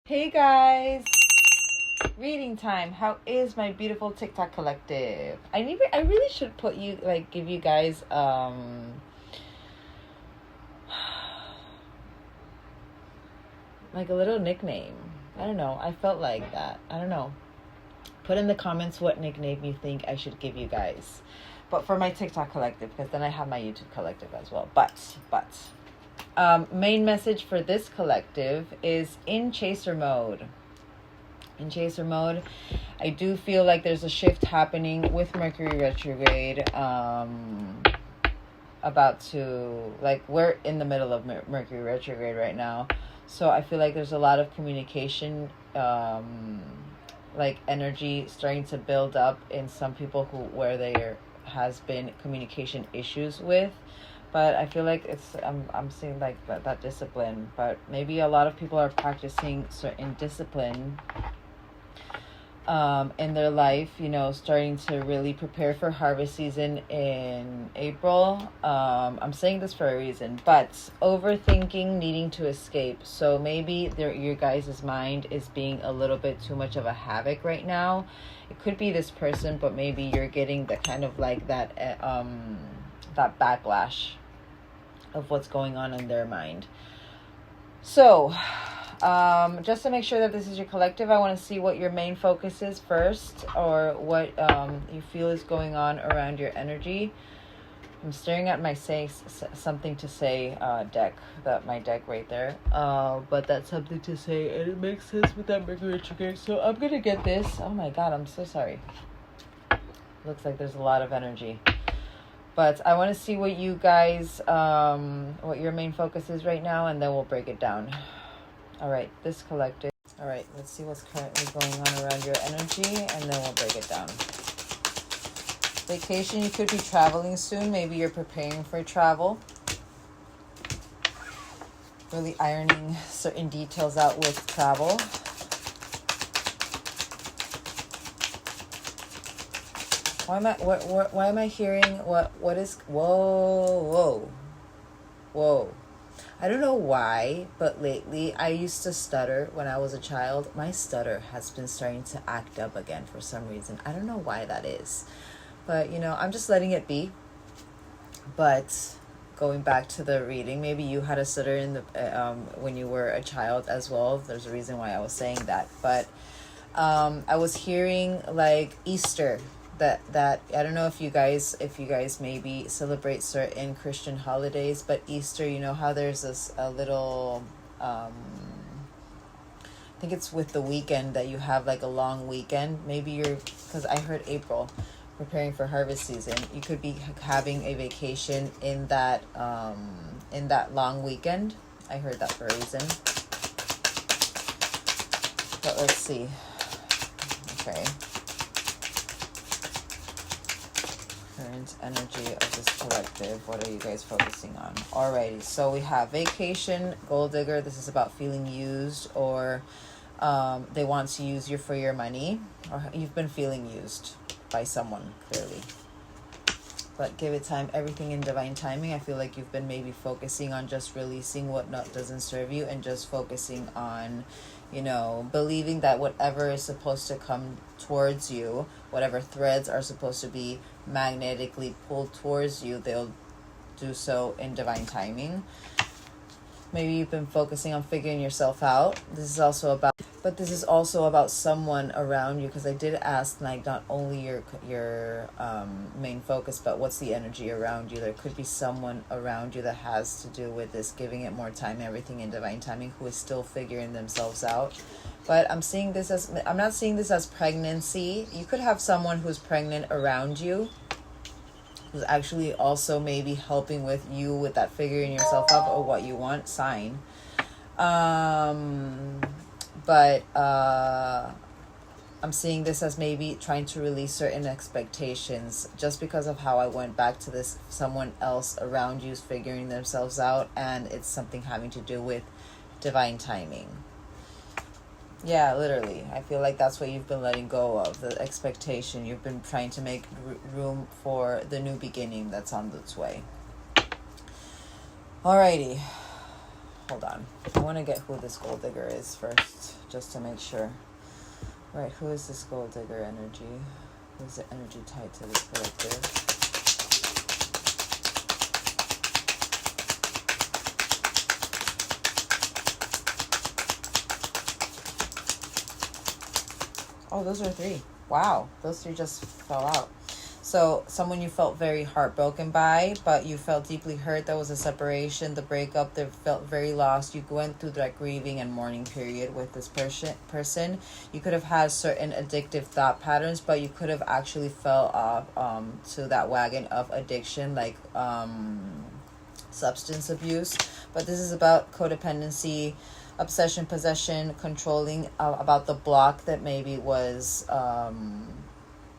Hey guys, reading time. How is my beautiful TikTok collective? I really should give you guys like a little nickname. I don't know. I felt like that. I don't know. Put in the comments what nickname you think I should give you guys. But for my TikTok collective, because then I have my YouTube collective as well. Main message for this collective is in chaser mode. In chaser mode, I do feel like there's a shift happening with Mercury retrograde. About to, like, we're in the middle of Mercury retrograde right now. So I feel like there's a lot of communication, like energy starting to build up in some people where there has been communication issues with. But I feel like I'm seeing like that discipline. But maybe a lot of people are practicing certain discipline in their life, starting to really prepare for harvest season in April. I'm saying this for a reason, but overthinking, needing to escape. So maybe your guys' mind is being a little bit too much of a havoc right now. It could be this person, but maybe you're getting the kind of like that backlash of what's going on in their mind. So just to make sure that this is your collective, I want to see what your main focus is first, or what you feel is going on around your energy. I'm staring at my something to say deck, my deck right there. But that's something to say, and it makes sense with that Mercury retrograde. So I'm gonna get this. Oh my God, I'm so sorry. Looks like there's a lot of energy. But I want to see what you guys, what your main focus is right now, and then we'll break it down. All right, this collective. All right, let's see what's currently going on around your energy, and then we'll break it down. Vacation, you could be traveling soon. Maybe you're preparing for travel. Really ironing certain details out with travel. Why am I hearing what is whoa. I don't know why, but lately I used to stutter when I was a child. My stutter has been starting to act up again for some reason. I don't know why that is. But I'm just letting it be. But going back to the reading, maybe you had a stutter in the when you were a child as well. There's a reason why I was saying that. But I was hearing like Easter. That I don't know if you guys maybe celebrate certain Christian holidays, but Easter, how there's a little I think it's with the weekend that you have like a long weekend. Maybe because I heard April, preparing for harvest season, you could be having a vacation in that long weekend. I heard that for a reason. But let's see. Okay. Current energy of this collective. What are you guys focusing on? Alrighty, so we have vacation, gold digger. This is about feeling used, or they want to use you for your money, or you've been feeling used by someone, clearly. But give it time, everything in divine timing. I feel like you've been maybe focusing on just releasing what doesn't serve you, and just focusing on believing that whatever is supposed to come towards you, whatever threads are supposed to be magnetically pulled towards you, they'll do so in divine timing. Maybe you've been focusing on figuring yourself out. This is also about someone around you, because I did ask, like, not only your main focus, but what's the energy around you. There could be someone around you that has to do with this, giving it more time, everything in divine timing, who is still figuring themselves out. But I'm not seeing this as pregnancy. You could have someone who's pregnant around you, who's actually also maybe helping with you with that figuring yourself out, or what you want sign. But I'm seeing this as maybe trying to release certain expectations, just because of how I went back to this. Someone else around you is figuring themselves out, and it's something having to do with divine timing. Yeah, literally. I feel like that's what you've been letting go of, the expectation. You've been trying to make room for the new beginning that's on its way. Alrighty. hold on. I want to get who this gold digger is first, just to make sure. Right, who is this gold digger energy? Who's the energy tied to this collective? Oh, those are 3. Wow, those 3 just fell out. So someone you felt very heartbroken by, but you felt deeply hurt. There was a separation, the breakup. They felt very lost. You went through that grieving and mourning period with this person. You could have had certain addictive thought patterns, but you could have actually fell off to that wagon of addiction, like substance abuse. But this is about codependency, obsession, possession, controlling, about the block that maybe was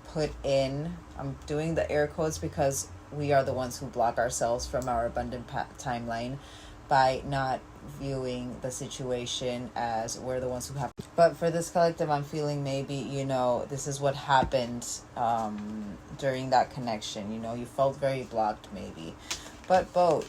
put in. I'm doing the air quotes because we are the ones who block ourselves from our abundant timeline by not viewing the situation as we're the ones who have. But for this collective, I'm feeling maybe, this is what happened during that connection. You felt very blocked maybe. But boat.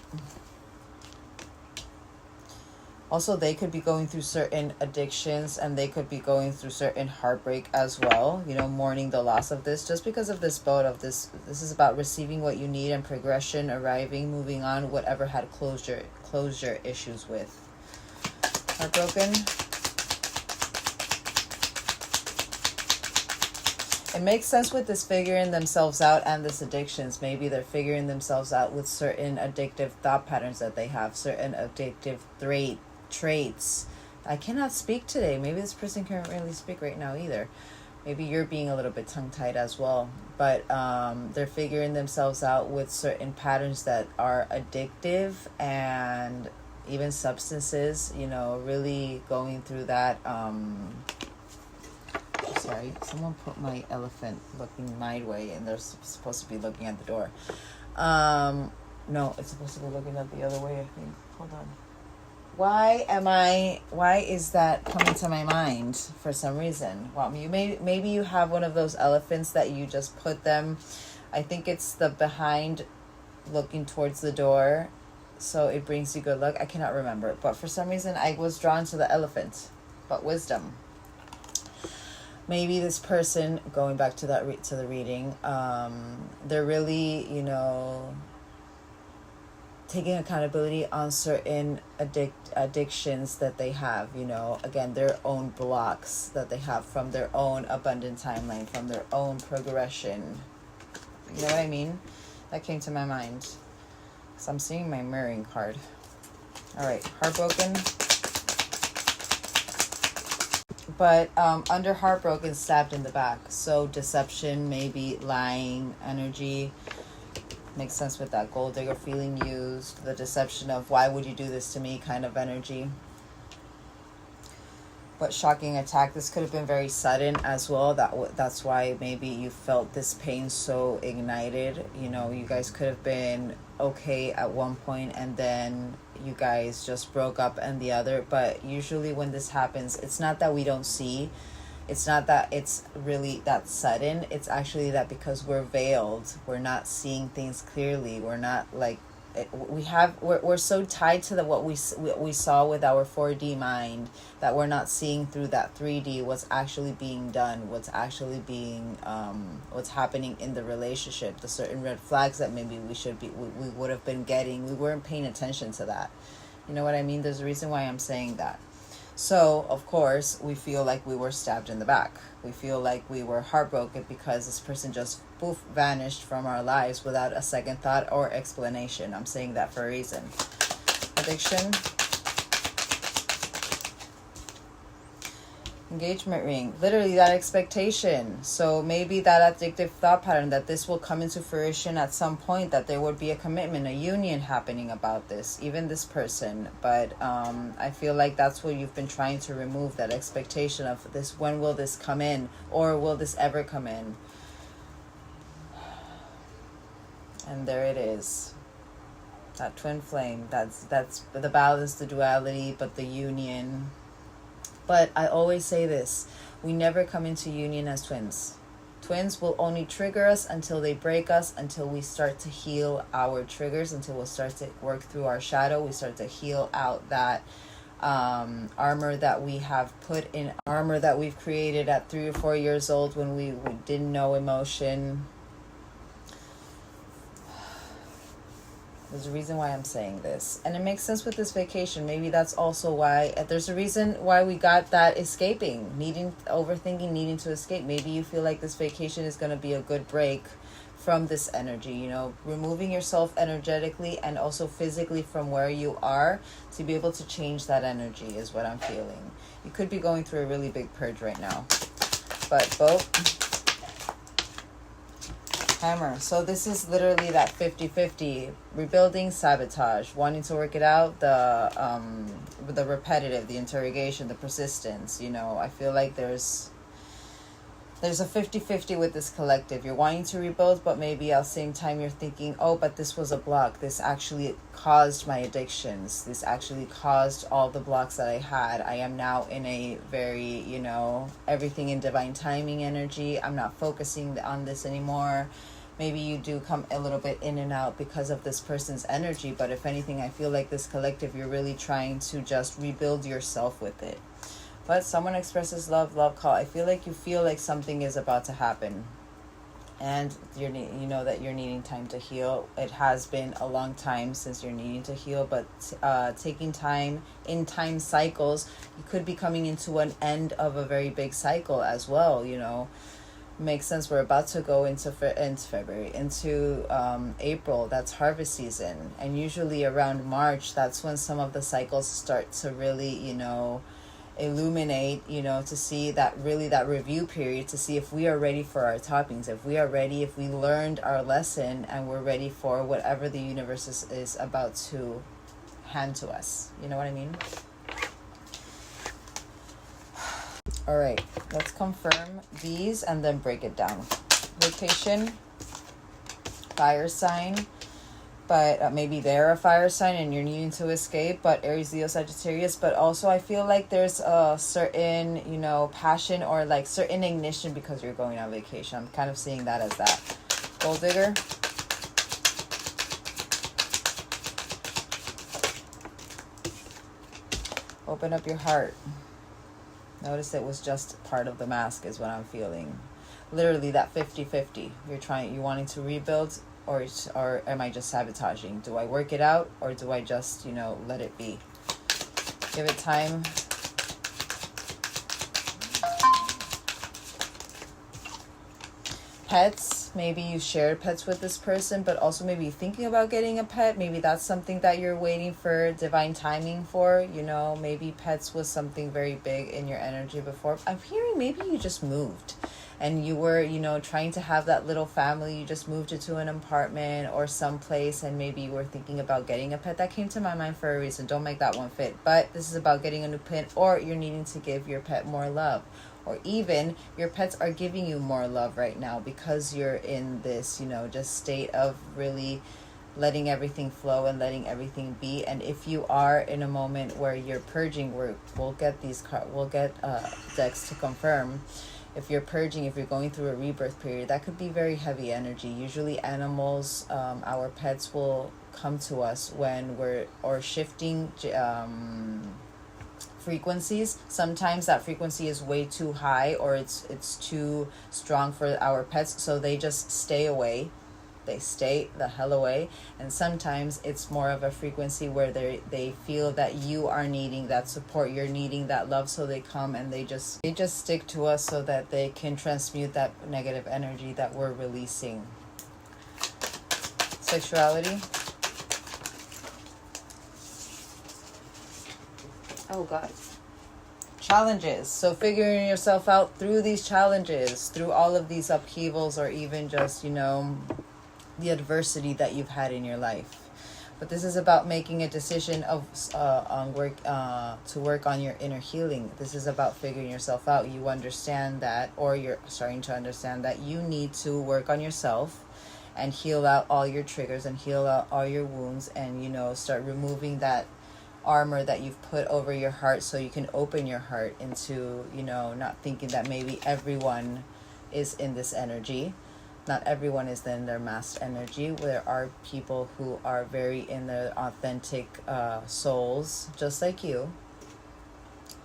Also, they could be going through certain addictions, and they could be going through certain heartbreak as well, mourning the loss of this. Just because of this boat of this is about receiving what you need and progression, arriving, moving on, whatever had closure issues with. Heartbroken. It makes sense with this figuring themselves out and this addictions. Maybe they're figuring themselves out with certain addictive thought patterns that they have, certain addictive traits. I cannot speak today. Maybe this person can't really speak right now either. Maybe you're being a little bit tongue-tied as well. But they're figuring themselves out with certain patterns that are addictive and even substances, really going through that. Sorry, someone put my elephant looking my way, and they're supposed to be looking at the door. No, it's supposed to be looking at the other way, I think. Hold on. Why is that coming to my mind for some reason? Well, maybe you have one of those elephants that you just put them, I think it's the behind looking towards the door, so it brings you good luck. I cannot remember, but for some reason I was drawn to the elephant. But wisdom. Maybe this person, going back to that to the reading, they're really, taking accountability on certain addictions that they have, again, their own blocks that they have from their own abundant timeline, from their own progression. You know what I mean? That came to my mind. So I'm seeing my mirroring card. All right, heartbroken. But under heartbroken, stabbed in the back. So deception, maybe lying energy. Makes sense with that gold digger, feeling used, the deception of why would you do this to me kind of energy. But shocking attack, this could have been very sudden as well. That's why maybe you felt this pain so ignited. You guys could have been okay at one point, and then you guys just broke up and the other. But usually when this happens, it's not that we don't see. It's not that it's really that sudden. It's actually that because we're veiled, we're not seeing things clearly. We're not like we're so tied to what we saw with our 4D mind that we're not seeing through that 3D what's actually being done, what's actually being what's happening in the relationship, the certain red flags that maybe we would have been getting. We weren't paying attention to that. You know what I mean? There's a reason why I'm saying that. So, of course, we feel like we were stabbed in the back. We feel like we were heartbroken because this person just poof vanished from our lives without a second thought or explanation. I'm saying that for a reason. Addiction. Engagement ring. Literally that expectation. So maybe that addictive thought pattern that this will come into fruition at some point, that there would be a commitment, a union happening about this, even this person. But I feel like that's what you've been trying to remove, that expectation of this. When will this come in, or will this ever come in? And there it is. That twin flame. That's the balance, the duality, but the union. But I always say this, we never come into union as twins. Twins will only trigger us until they break us, until we start to heal our triggers, until we start to work through our shadow. We start to heal out that armor that we have put in, armor that we've created at 3 or 4 years old when we didn't know emotion. There's a reason why I'm saying this, and it makes sense with this vacation. Maybe that's also why there's a reason why we got that escaping, overthinking, needing to escape. Maybe you feel like this vacation is going to be a good break from this energy, you know, removing yourself energetically and also physically from where you are to be able to change that energy is what I'm feeling. You could be going through a really big purge right now. But both Hammer. So this is literally that 50-50, rebuilding, sabotage, wanting to work it out, the repetitive, the interrogation, the persistence. You know, I feel like there's a 50-50 with this collective. You're wanting to rebuild, but maybe at the same time you're thinking, oh, but this was a block. This actually caused my addictions. This actually caused all the blocks that I had. I am now in a very, you know, everything in divine timing energy. I'm not focusing on this anymore. Maybe you do come a little bit in and out because of this person's energy, but if anything, I feel like this collective, you're really trying to just rebuild yourself with it. But someone expresses love call. I feel like something is about to happen, and you know that you're needing time to heal. It has been a long time since you're needing to heal, but taking time in time cycles, you could be coming into an end of a very big cycle as well. You know, makes sense. We're about to go into February, into April. That's harvest season, and usually around March, that's when some of the cycles start to really, you know, illuminate, you know, to see that review period, to see if we are ready for our toppings, if we are ready, if we learned our lesson and we're ready for whatever the universe is about to hand to us. You know what I mean? All right, let's confirm these and then break it down. Vacation, fire sign, but maybe they're a fire sign and you're needing to escape, but Aries, Leo, Sagittarius. But also I feel like there's a certain, you know, passion or like certain ignition because you're going on vacation. I'm kind of seeing that as that. Gold digger. Open up your heart. Notice it was just part of the mask is what I'm feeling. Literally that 50-50. You're wanting to rebuild, or am I just sabotaging? Do I work it out, or do I just, you know, let it be? Give it time. Pets. Maybe you shared pets with this person, but also maybe thinking about getting a pet. Maybe that's something that you're waiting for divine timing for. You know, maybe pets was something very big in your energy before. I'm hearing maybe you just moved and you were, you know, trying to have that little family. You just moved into an apartment or someplace, and maybe you were thinking about getting a pet. That came to my mind for a reason. Don't make that one fit. But this is about getting a new pet, or you're needing to give your pet more love. Or even your pets are giving you more love right now because you're in this, you know, just state of really letting everything flow and letting everything be. And if you are in a moment where you're purging, we'll get decks to confirm. If you're purging, if you're going through a rebirth period, that could be very heavy energy. Usually animals, our pets will come to us when we're shifting frequencies. Sometimes that frequency is way too high, or it's too strong for our pets, so they just stay away. They stay the hell away. And sometimes it's more of a frequency where they feel that you are needing that support, you're needing that love, so they come and they just stick to us so that they can transmute that negative energy that we're releasing. Sexuality. Oh God. Challenges. So figuring yourself out through these challenges, through all of these upheavals, or even just, you know, the adversity that you've had in your life. But this is about making a decision of to work on your inner healing. This is about figuring yourself out. You understand that, or you're starting to understand that you need to work on yourself and heal out all your triggers and heal out all your wounds, and, you know, start removing that armor that you've put over your heart, so you can open your heart into, you know, not thinking that maybe everyone is in this energy. Not everyone is in their masked energy. There are people who are very in their authentic souls, just like you.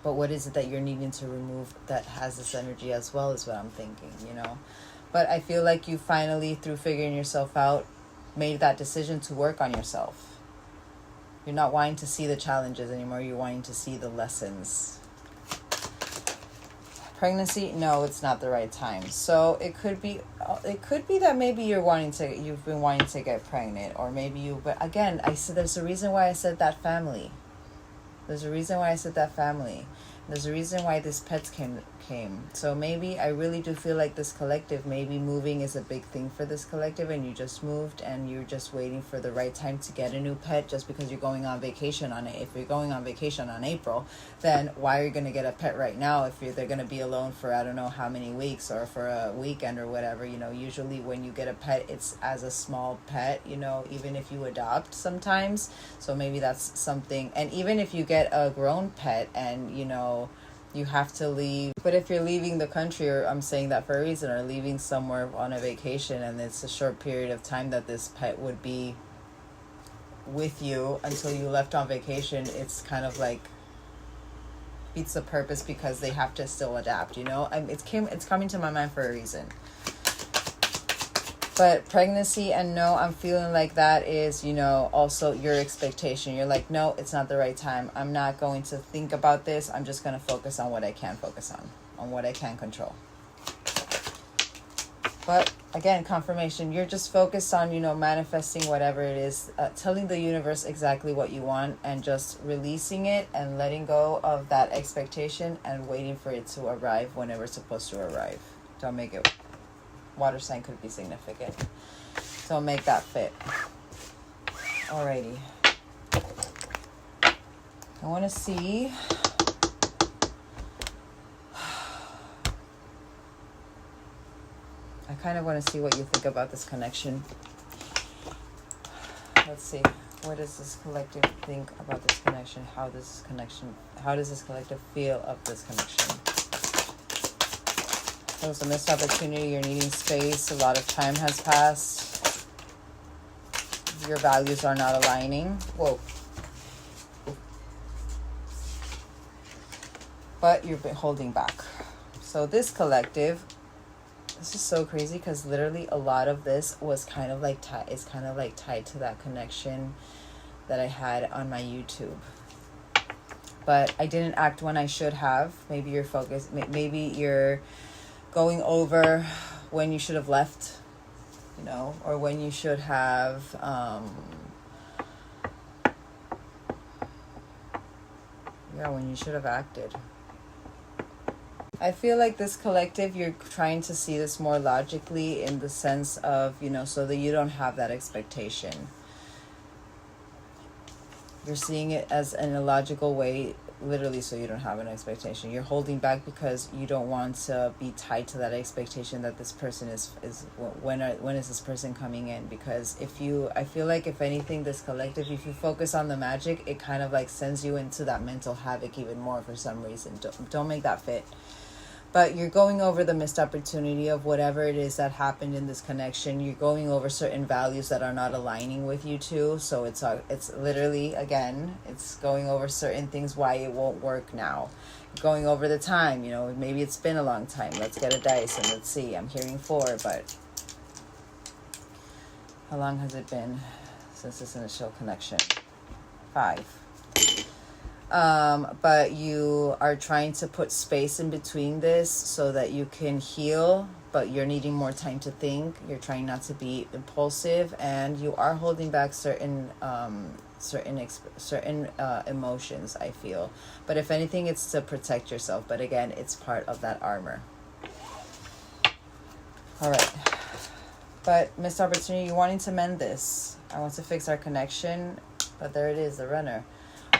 But what is it that you're needing to remove that has this energy as well, is what I'm thinking, you know? But I feel like you finally, through figuring yourself out, made that decision to work on yourself. You're not wanting to see the challenges anymore. You're wanting to see the lessons. Pregnancy, no, it's not the right time. So it could be that maybe you've been wanting to get pregnant, or maybe but again, I said there's a reason why I said that family. There's a reason why I said that family. There's a reason why this pets came. So maybe I really do feel like this collective, maybe moving is a big thing for this collective, and you just moved and you're just waiting for the right time to get a new pet just because you're going on vacation on it. If you're going on vacation on April, then why are you going to get a pet right now if they're going to be alone for I don't know how many weeks, or for a weekend or whatever? You know, usually when you get a pet, it's as a small pet, you know, even if you adopt sometimes. So maybe that's something. And even if you get a grown pet and, you know, you have to leave. But if you're leaving the country, or I'm saying that for a reason, or leaving somewhere on a vacation, and it's a short period of time that this pet would be with you until you left on vacation, it's kind of like beats the purpose, because they have to still adapt, you know? It's coming to my mind for a reason. But pregnancy, and no, I'm feeling like that is, you know, also your expectation. You're like, no, it's not the right time. I'm not going to think about this. I'm just going to focus on what I can focus on what I can control. But again, confirmation, you're just focused on, you know, manifesting whatever it is, telling the universe exactly what you want, and just releasing it and letting go of that expectation and waiting for it to arrive whenever it's supposed to arrive. Don't make it. Water sign could be significant. Don't make that fit. Alrighty. I want to see. I kind of want to see what you think about this connection. Let's see. What does this collective think about this connection? How does this collective feel of this connection? There's a missed opportunity. You're needing space. A lot of time has passed. Your values are not aligning. Whoa. But you've been holding back. So this collective, this is so crazy, because literally a lot of this was kind of like tied to that connection that I had on my YouTube. But I didn't act when I should have. Maybe you're focused. Maybe you're going over when you should have left, you know, or when you should have when you should have acted. I feel like this collective, you're trying to see this more logically, in the sense of, you know, so that you don't have that expectation. You're seeing it as in a logical way, literally, so you don't have an expectation. You're holding back because you don't want to be tied to that expectation that this person is when is this person coming in? Because I feel like if anything, this collective, if you focus on the magic, it kind of like sends you into that mental havoc even more for some reason. Don't make that fit. But you're going over the missed opportunity of whatever it is that happened in this connection. You're going over certain values that are not aligning with you too. So it's literally, again, it's going over certain things, why it won't work now. Going over the time, you know, maybe it's been a long time. Let's get a dice and let's see. I'm hearing 4, but how long has it been since this initial connection? 5. But you are trying to put space in between this so that you can heal, but you're needing more time to think. You're trying not to be impulsive, and you are holding back certain emotions, I feel. But if anything, it's to protect yourself. But again, it's part of that armor. All right. But missed opportunity, you're wanting to mend this. I want to fix our connection, but there it is, the runner.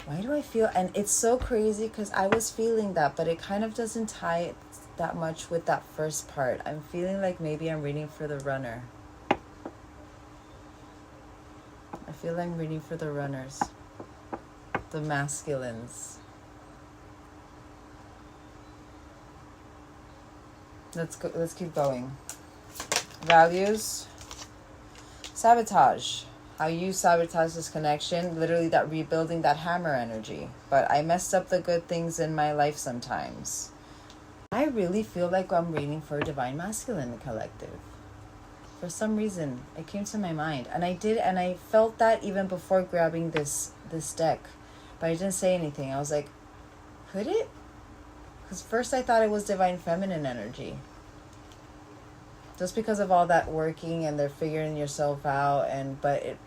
Why do I feel, and it's so crazy because I was feeling that, but it kind of doesn't tie that much with that first part. I'm feeling like maybe I'm reading for the runner. I feel like I'm reading for the runners, the masculines. Let's go. Let's keep going. Values. Sabotage. How you sabotage this connection. Literally that rebuilding that hammer energy. But I messed up the good things in my life sometimes. I really feel like I'm reading for Divine Masculine Collective. For some reason, it came to my mind. And I felt that even before grabbing this deck. But I didn't say anything. I was like, could it? Because first I thought it was Divine Feminine energy. Just because of all that working and they're figuring yourself out, but it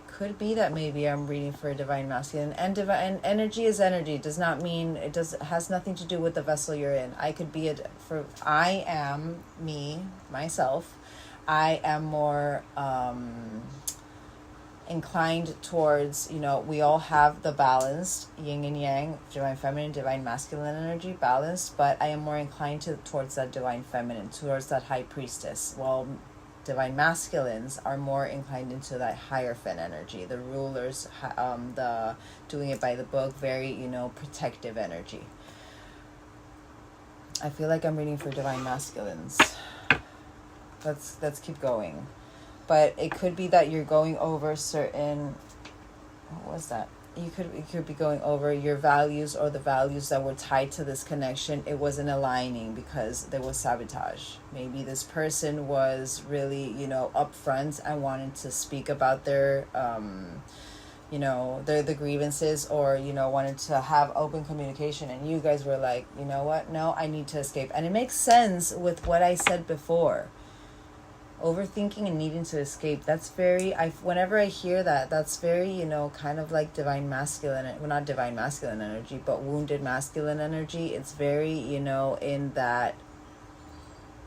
could be that maybe I'm reading for a Divine Masculine. And divine energy is energy. It does not mean it has nothing to do with the vessel you're in. I am me, myself. I am more inclined towards, we all have the balanced yin and yang, Divine Feminine, Divine Masculine energy, balanced, but I am more inclined towards that Divine Feminine, towards that High Priestess, while Divine Masculines are more inclined into that Hierophant energy, the rulers, the doing it by the book, very, protective energy. I feel like I'm reading for Divine Masculines. Let's keep going. But it could be that you're going over certain, what was that? You could be going over your values or the values that were tied to this connection. It wasn't aligning because there was sabotage. Maybe this person was really, upfront and wanted to speak about their, the grievances, or, wanted to have open communication. And you guys were like, you know what? No, I need to escape. And it makes sense with what I said before. Overthinking and needing to escape, that's very, whenever I hear that, that's very, kind of like Divine Masculine, well, not Divine Masculine energy, but wounded masculine energy. It's very, in that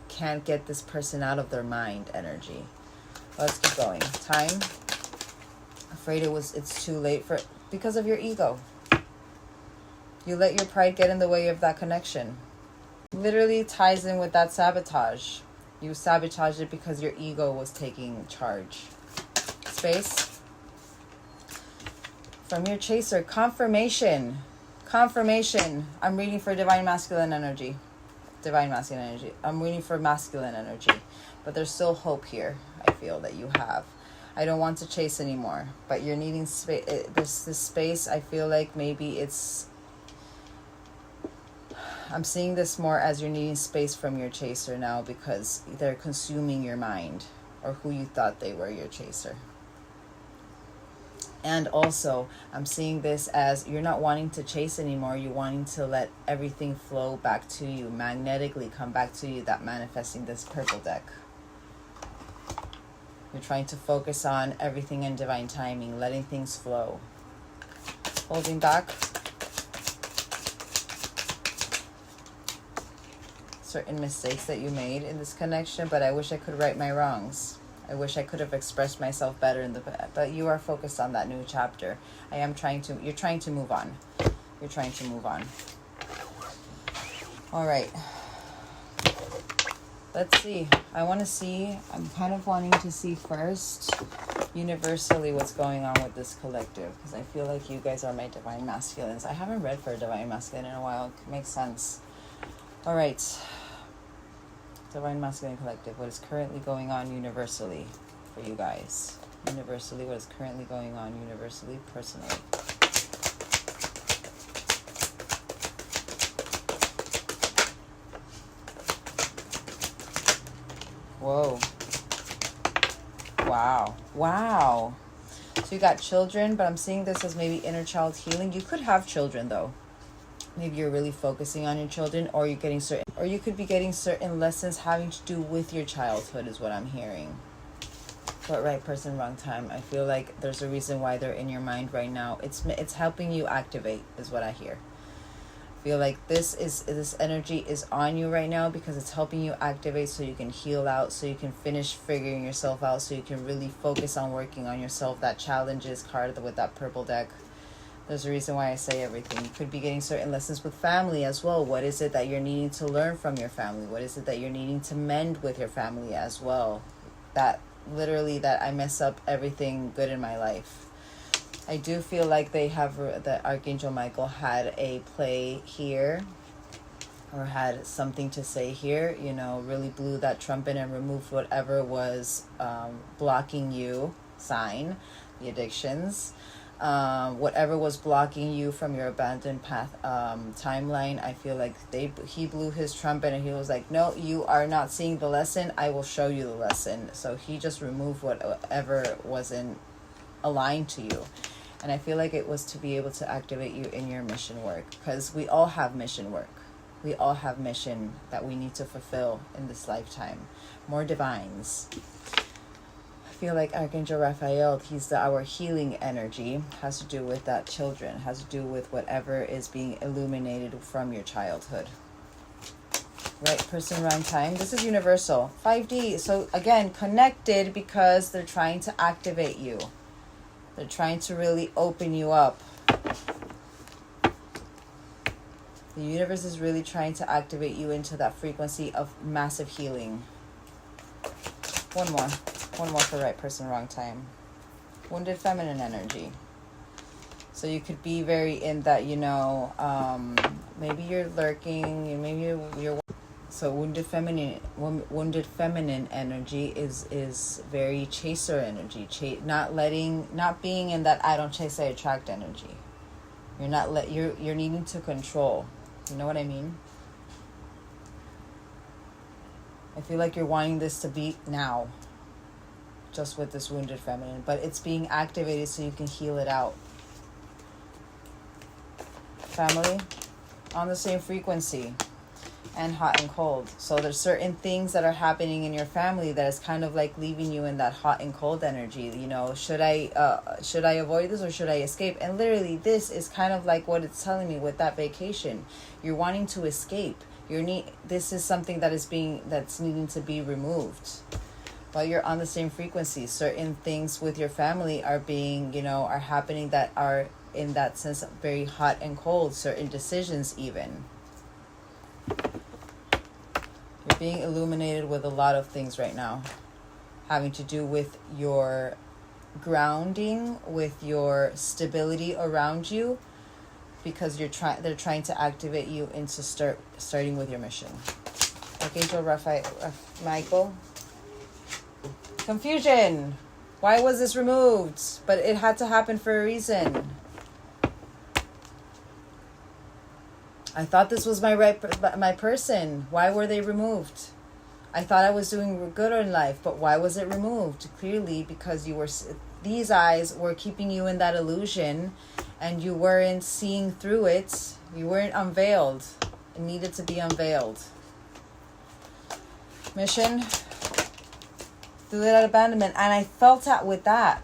can't get this person out of their mind energy. Let's keep going. Time. Afraid it's too late because of your ego. You let your pride get in the way of that connection. Literally ties in with that sabotage. You sabotaged it because your ego was taking charge. Space. From your chaser. Confirmation. I'm reading for Divine Masculine energy. Divine Masculine energy. I'm reading for masculine energy. But there's still hope here, I feel, that you have. I don't want to chase anymore. But you're needing space. This space, I feel like maybe it's... I'm seeing this more as you're needing space from your chaser now because they're consuming your mind, or who you thought they were, your chaser. And also, I'm seeing this as you're not wanting to chase anymore. You're wanting to let everything flow back to you, magnetically come back to you, that manifesting this purple deck. You're trying to focus on everything in divine timing, letting things flow. Holding back. Certain mistakes that you made in this connection, but I wish I could right my wrongs. I wish I could have expressed myself better but you are focused on that new chapter. You're trying to move on. You're trying to move on. All right. Let's see. I'm kind of wanting to see first, universally, what's going on with this collective, because I feel like you guys are my Divine Masculines. I haven't read for a Divine Masculine in a while. It makes sense. All right. Divine Masculine Collective, what is currently going on universally for you guys? Universally, what is currently going on universally, personally? Whoa. Wow. So you got children, but I'm seeing this as maybe inner child healing. You could have children, though. Maybe you're really focusing on your children, or you could be getting certain lessons having to do with your childhood is what I'm hearing. But right person, wrong time. I feel like there's a reason why they're in your mind right now. It's helping you activate is what I hear. I feel like this energy is on you right now because it's helping you activate so you can heal out, so you can finish figuring yourself out, so you can really focus on working on yourself. That challenges card with that purple deck. There's a reason why I say everything. You could be getting certain lessons with family as well. What is it that you're needing to learn from your family? What is it that you're needing to mend with your family as well? That I mess up everything good in my life. I do feel like that Archangel Michael had a play here. or had something to say here, you know, really blew that trumpet and removed whatever was blocking you, sign, the addictions, whatever was blocking you from your abandoned path timeline. I feel like he blew his trumpet and he was like, no, you are not seeing the lesson. I will show you the lesson. So he just removed whatever wasn't aligned to you. And I feel like it was to be able to activate you in your mission work, because we all have mission work. We all have mission that we need to fulfill in this lifetime. More divines. I feel like Archangel Raphael, he's our healing energy, has to do with that children, has to do with whatever is being illuminated from your childhood. Right person, wrong time. This is universal. 5D. So again, connected, because they're trying to activate you. They're trying to really open you up. The universe is really trying to activate you into that frequency of massive healing. One more for right person, wrong time. Wounded feminine energy. So you could be very in that, you know, maybe you're lurking, maybe you're. So wounded feminine energy is very chaser energy. Not being in that I don't chase, I attract energy. You're needing to control. You know what I mean? I feel like you're wanting this to be now. Just with this wounded feminine. But it's being activated so you can heal it out. Family, on the same frequency. And hot and cold. So there's certain things that are happening in your family that is kind of like leaving you in that hot and cold energy. You know, should I avoid this or should I escape? And literally this is kind of like what it's telling me with that vacation. You're wanting to escape. This is something that's needing to be removed. While you're on the same frequency, certain things with your family are happening that are in that sense very hot and cold. Certain decisions even. You're being illuminated with a lot of things right now, having to do with your grounding, with your stability around you, because they're trying to activate you into starting with your mission. Archangel Michael. Confusion. Why was this removed? But it had to happen for a reason. I thought this was my person. Why were they removed? I thought I was doing good in life, but why was it removed? Clearly, because these eyes were keeping you in that illusion, and you weren't seeing through it. You weren't unveiled. It needed to be unveiled. Mission. Through that abandonment, and I felt that with that.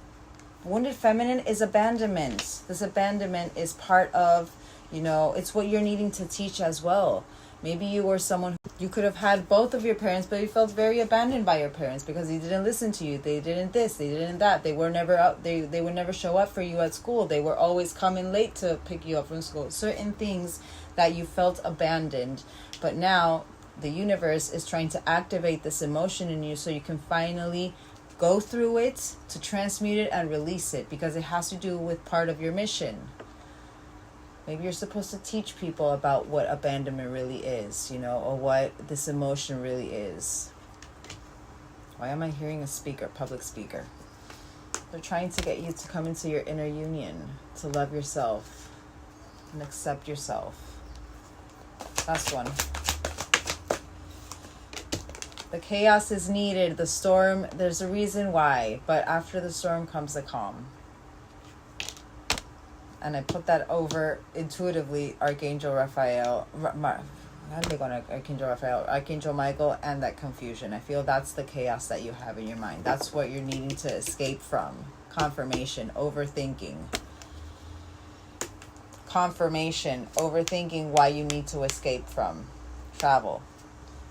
Wounded feminine is abandonment. This abandonment is part of. It's what you're needing to teach as well. Maybe you were someone you could have had both of your parents, but you felt very abandoned by your parents because they didn't listen to you. They didn't this, they didn't that. They were never out. They would never show up for you at school. They were always coming late to pick you up from school. Certain things that you felt abandoned, but now the universe is trying to activate this emotion in you so you can finally go through it, to transmute it and release it, because it has to do with part of your mission. Maybe you're supposed to teach people about what abandonment really is, or what this emotion really is. Why am I hearing a public speaker? They're trying to get you to come into your inner union, to love yourself and accept yourself. Last one. The chaos is needed. The storm, there's a reason why, but after the storm comes the calm. And I put that over intuitively, Archangel Raphael, Archangel Michael, and that confusion. I feel that's the chaos that you have in your mind. That's what you're needing to escape from. Confirmation, overthinking. Overthinking why you need to escape from. Travel.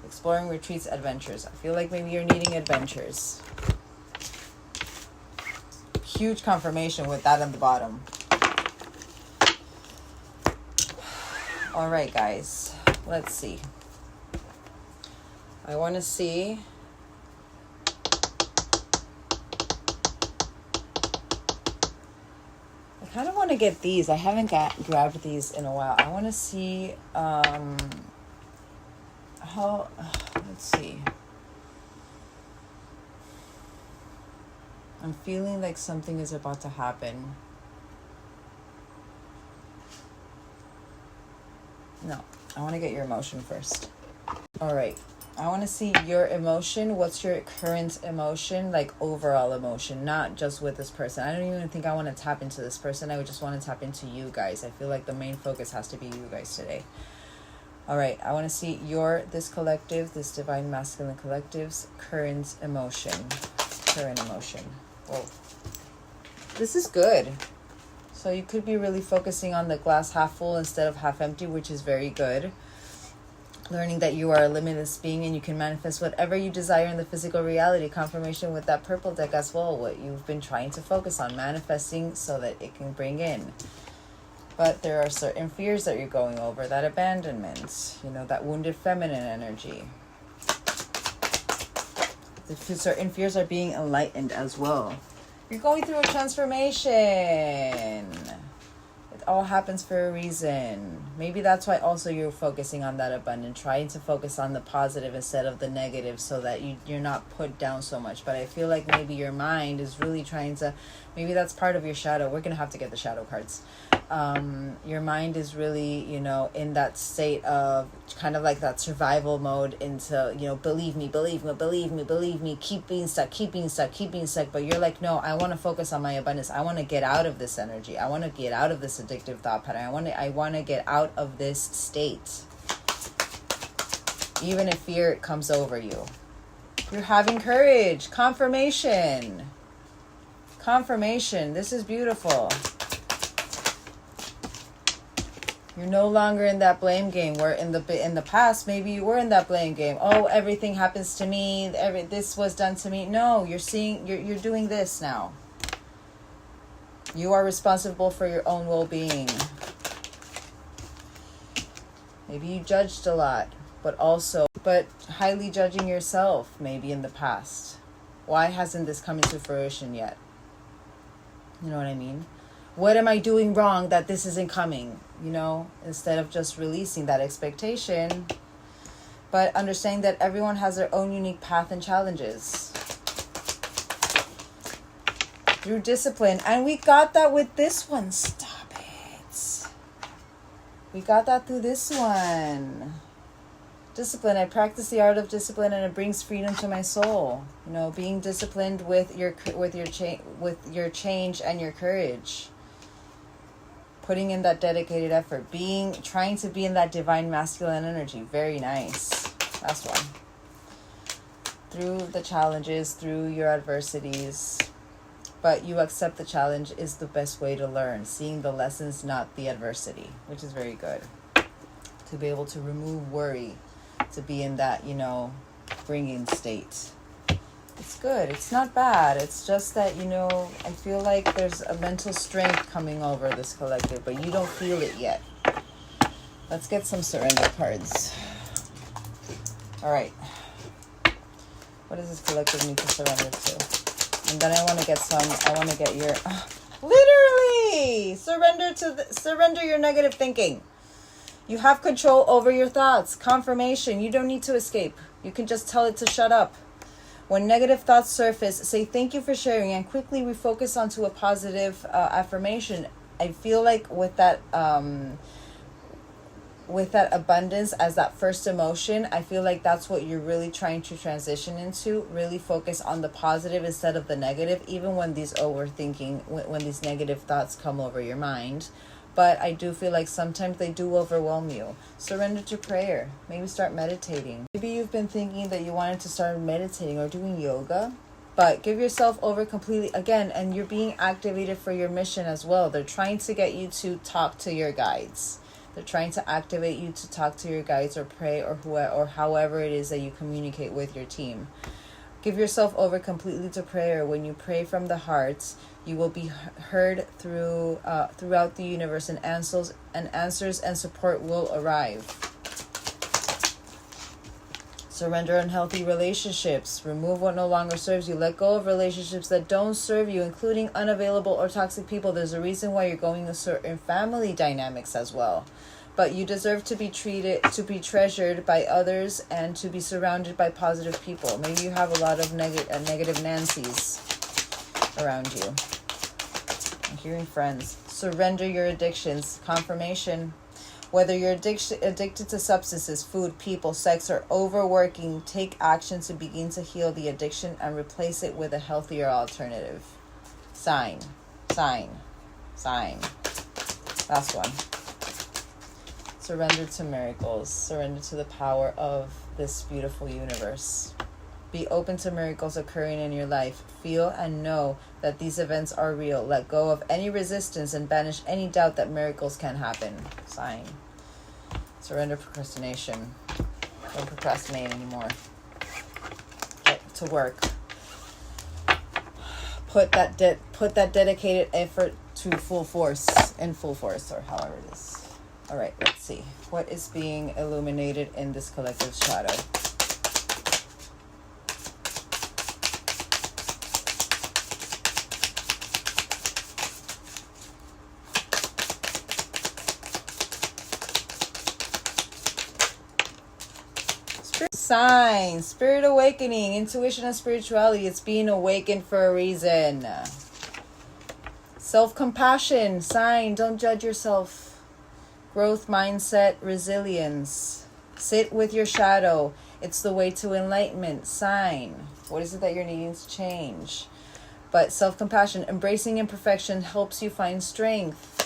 Exploring, retreats, adventures. I feel like maybe you're needing adventures. Huge confirmation with that on the bottom. All right, guys, let's see. I want to see. I kind of want to get these. I haven't grabbed these in a while. I want to see how, let's see. I'm feeling like something is about to happen. No, I want to get your emotion first. All right. I want to see your emotion. What's your current emotion, like overall emotion, not just with this person. I don't even think I want to tap into this person. I would just want to tap into you guys. I feel like the main focus has to be you guys today. All right. I want to see this collective, this divine masculine collective's current emotion. Current emotion. Whoa. This is good. So you could be really focusing on the glass half full instead of half empty, which is very good. Learning that you are a limitless being and you can manifest whatever you desire in the physical reality. Confirmation with that purple deck as well. What you've been trying to focus on, manifesting so that it can bring in. But there are certain fears that you're going over. That abandonment, that wounded feminine energy. Certain fears are being enlightened as well. You're going through a transformation. It all happens for a reason. Maybe that's why also you're focusing on that abundance, trying to focus on the positive instead of the negative so that you're not put down so much. But I feel like maybe your mind is really trying to, maybe that's part of your shadow. We're going to have to get the shadow cards. Your mind is really, in that state of kind of like that survival mode into, believe me, keep being stuck. But you're like, no, I want to focus on my abundance. I want to get out of this energy. I want to get out of this addictive thought pattern. I want to get out of this state. Even if fear comes over you. You're having courage. Confirmation. This is beautiful. You're no longer in that blame game where in the past maybe you were in that blame game. Oh, everything happens to me. This was done to me. No, you're doing this now. You are responsible for your own well-being. Maybe you judged a lot, but highly judging yourself maybe in the past. Why hasn't this come into fruition yet? You know what I mean? What am I doing wrong that this isn't coming? Instead of just releasing that expectation, but understanding that everyone has their own unique path and challenges. Through discipline. And we got that with this one. Stop it. We got that through this one. Discipline. I practice the art of discipline and it brings freedom to my soul. Being disciplined with your change and your courage. Putting in that dedicated effort. Trying to be in that divine masculine energy. Very nice. Last one. Through the challenges, through your adversities. But you accept the challenge is the best way to learn. Seeing the lessons, not the adversity. Which is very good. To be able to remove worry. To be in that, bringing state. It's good. It's not bad. It's just that, I feel like there's a mental strength coming over this collective, but you don't feel it yet. Let's get some surrender cards. All right. What does this collective need to surrender to? And then I want to get your, literally, surrender your negative thinking. You have control over your thoughts. Confirmation. You don't need to escape. You can just tell it to shut up. When negative thoughts surface, say thank you for sharing and quickly refocus onto a positive affirmation. I feel like with that abundance as that first emotion, I feel like that's what you're really trying to transition into. Really focus on the positive instead of the negative, even when these when these negative thoughts come over your mind. But I do feel like sometimes they do overwhelm you. Surrender to prayer. Maybe start meditating. Maybe you've been thinking that you wanted to start meditating or doing yoga. But give yourself over completely again. And you're being activated for your mission as well. They're trying to get you to talk to your guides. They're trying to activate you to talk to your guides or pray or however it is that you communicate with your team. Give yourself over completely to prayer. When you pray from the heart, you will be heard throughout the universe, and answers and support will arrive. Surrender unhealthy relationships. Remove what no longer serves you. Let go of relationships that don't serve you, including unavailable or toxic people. There's a reason why you're going to certain family dynamics as well. but you deserve to be treated, to be treasured by others, and to be surrounded by positive people. Maybe you have a lot of negative Nancy's around you. I'm hearing friends. Surrender your addictions. Confirmation. Whether you're addicted to substances, food, people, sex, or overworking, take action to begin to heal the addiction and replace it with a healthier alternative. Sign. Sign. Sign. Last one. Surrender to miracles. Surrender to the power of this beautiful universe. Be open to miracles occurring in your life. Feel and know that these events are real. Let go of any resistance and banish any doubt that miracles can happen. Sign. Surrender procrastination. Don't procrastinate anymore. Get to work. Put that dedicated effort to full force, or however it is. All right, let's see. What is being illuminated in this collective shadow? Sign, spirit awakening, intuition and spirituality. It's being awakened for a reason. Self-compassion, sign, don't judge yourself. Growth mindset, resilience. Sit with your shadow. It's the way to enlightenment, sign. What is it that you're needing to change? But self-compassion, embracing imperfection helps you find strength.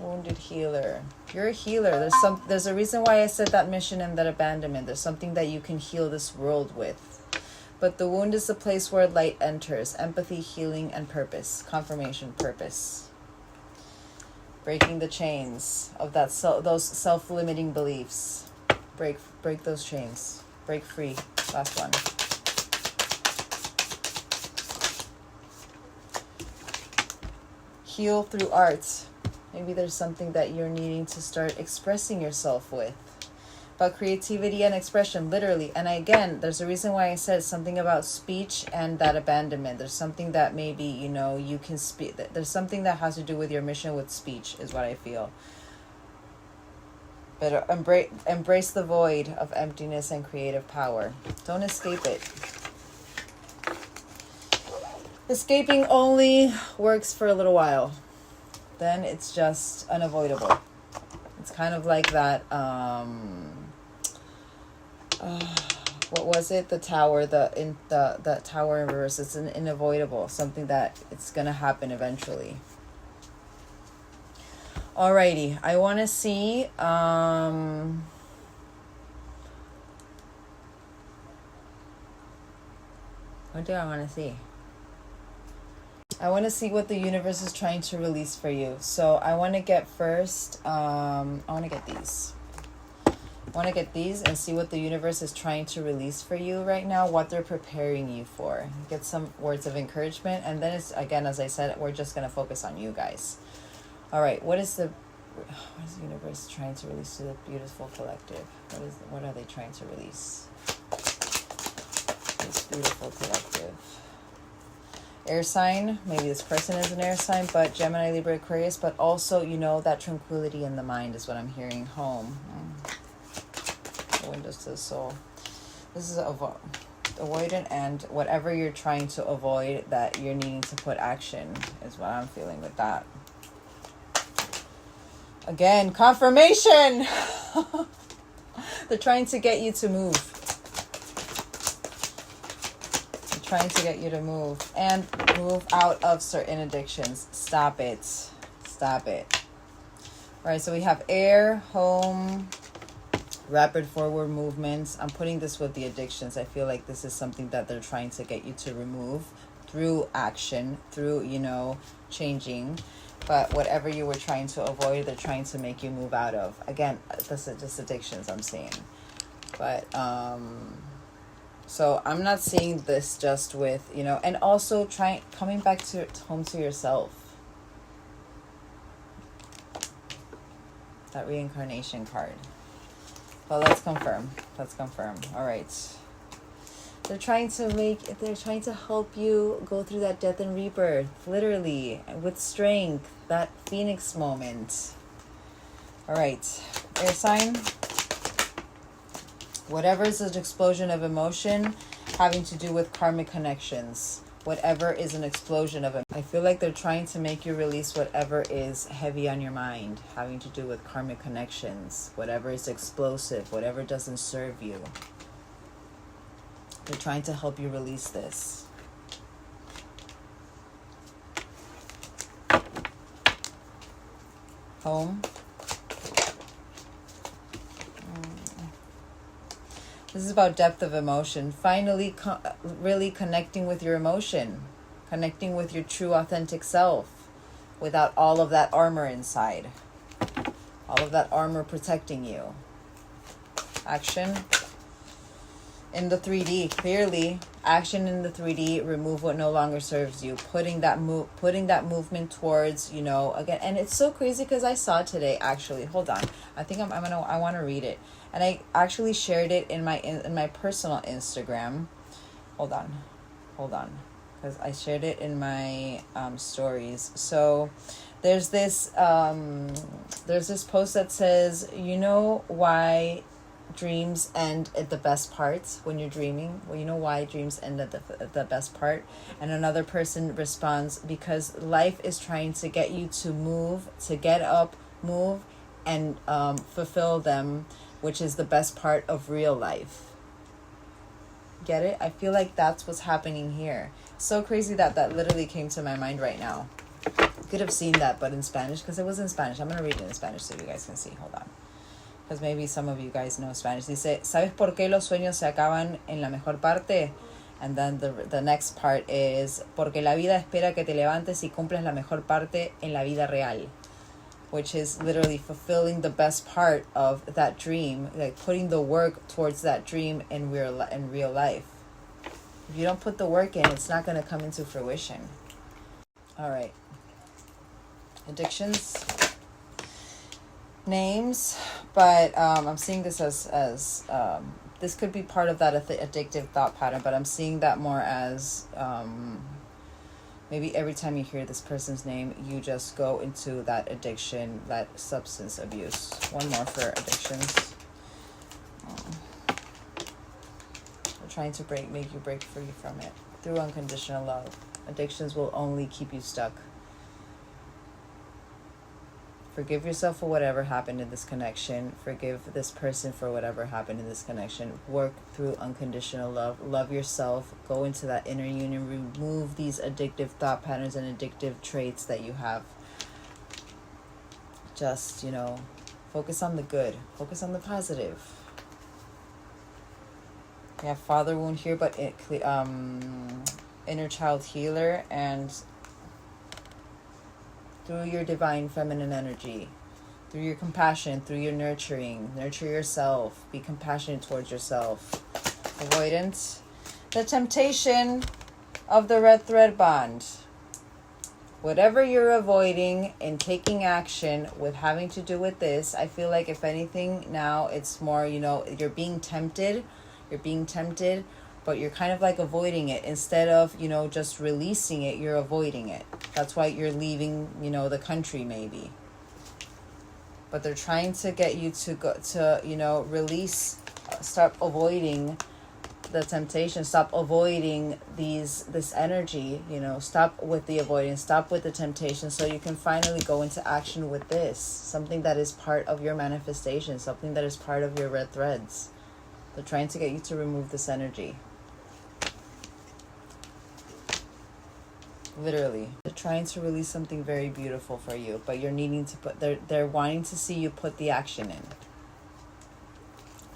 Wounded healer. You're a healer. There's a reason why I said that mission and that abandonment. There's something that you can heal this world with. But the wound is the place where light enters. Empathy, healing, and purpose. Confirmation, purpose. Breaking the chains of those self-limiting beliefs. Break those chains. Break free. Last one. Heal through art. Maybe there's something that you're needing to start expressing yourself with. About creativity and expression, literally. And again, there's a reason why I said something about speech and that abandonment. There's something that maybe, you can speak. There's something that has to do with your mission with speech, is what I feel. But embrace the void of emptiness and creative power. Don't escape it. Escaping only works for a little while. Then it's just unavoidable. It's kind of like that, what was it? The tower, the tower in reverse. It's an unavoidable, something that it's going to happen eventually. Alrighty, I want to see, what do I want to see? I want to see what the universe is trying to release for you. So I want to get first, I want to get these. I want to get these and see what the universe is trying to release for you right now, what they're preparing you for. Get some words of encouragement. And then it's, again, as I said, we're just going to focus on you guys. All right, what is the universe trying to release to the beautiful collective? What are they trying to release? This beautiful collective. Air sign, maybe this person is an air sign, but Gemini, Libra, Aquarius, but also, that tranquility in the mind is what I'm hearing. Home. Windows to the soul. This is avoidant, and whatever you're trying to avoid that you're needing to put action is what I'm feeling with that. Again, confirmation. They're trying to get you to move. Trying to get you to move and move out of certain addictions. Stop it. All right, so we have air, home, rapid forward movements. I'm putting this with the addictions. I feel like this is something that they're trying to get you to remove through action, through, changing. But whatever you were trying to avoid, they're trying to make you move out of. Again, this is just addictions I'm seeing. But, so I'm not seeing this just with, and also coming back to home to yourself. That reincarnation card. Well, let's confirm. All right. They're trying to help you go through that death and rebirth, literally, with strength, that phoenix moment. All right, air sign. Whatever is an explosion of emotion having to do with karmic connections. Whatever is an explosion of it. I feel like they're trying to make you release whatever is heavy on your mind, having to do with karmic connections. Whatever is explosive, whatever doesn't serve you. They're trying to help you release this. Home. This is about depth of emotion. Finally, really connecting with your emotion. Connecting with your true, authentic self. Without all of that armor inside. All of that armor protecting you. Action. In the 3D, clearly, action in the 3D, remove what no longer serves you. Putting that movement towards, you know, again, and it's so crazy because I saw today, actually, hold on. I think I want to read it. And I actually shared it in my personal Instagram. Hold on. Because I shared it in my stories. So there's this post that says, you know why dreams end at the best parts when you're dreaming? Well, you know why dreams end at the best part? And another person responds, because life is trying to get you to move, to get up, move, and fulfill them, which is the best part of real life. Get it? I feel like that's what's happening here. So crazy that literally came to my mind right now. Could have seen that, but in Spanish, because it was in Spanish. I'm going to read it in Spanish so you guys can see. Hold on. Because maybe some of you guys know Spanish. Dice, ¿sabes por qué los sueños se acaban en la mejor parte? And then the next part is, porque la vida espera que te levantes y cumples la mejor parte en la vida real. Which is literally fulfilling the best part of that dream, like putting the work towards that dream in real life. If you don't put the work in, it's not going to come into fruition. All right. Addictions. Names, but I'm seeing this as this could be part of that addictive thought pattern, but I'm seeing that more as maybe every time you hear this person's name, you just go into that addiction, that substance abuse. One more for addictions. We're trying to make you break free from it through unconditional love. Addictions will only keep you stuck. Forgive yourself for whatever happened in this connection. Forgive this person for whatever happened in this connection. Work through unconditional love. Love yourself. Go into that inner union. Remove these addictive thought patterns and addictive traits that you have. Just, you know, focus on the good. Focus on the positive. We have father wound here, but inner child healer, and through your divine feminine energy, through your compassion, through your nurturing. Nurture yourself. Be compassionate towards yourself. Avoidance. The temptation of the red thread bond. Whatever you're avoiding in taking action with having to do with this, I feel like if anything now it's more, you know, you're being tempted, but you're kind of like avoiding it. Instead of, you know, just releasing it, you're avoiding it. That's why you're leaving, you know, the country maybe. But they're trying to get you to go to, you know, release, stop avoiding the temptation, stop avoiding this energy, you know, stop with the avoidance, stop with the temptation, so you can finally go into action with this. Something that is part of your manifestation, something that is part of your red threads. They're trying to get you to remove this energy. Literally, they're trying to release something very beautiful for you, but you're needing to put. They're wanting to see you put the action in.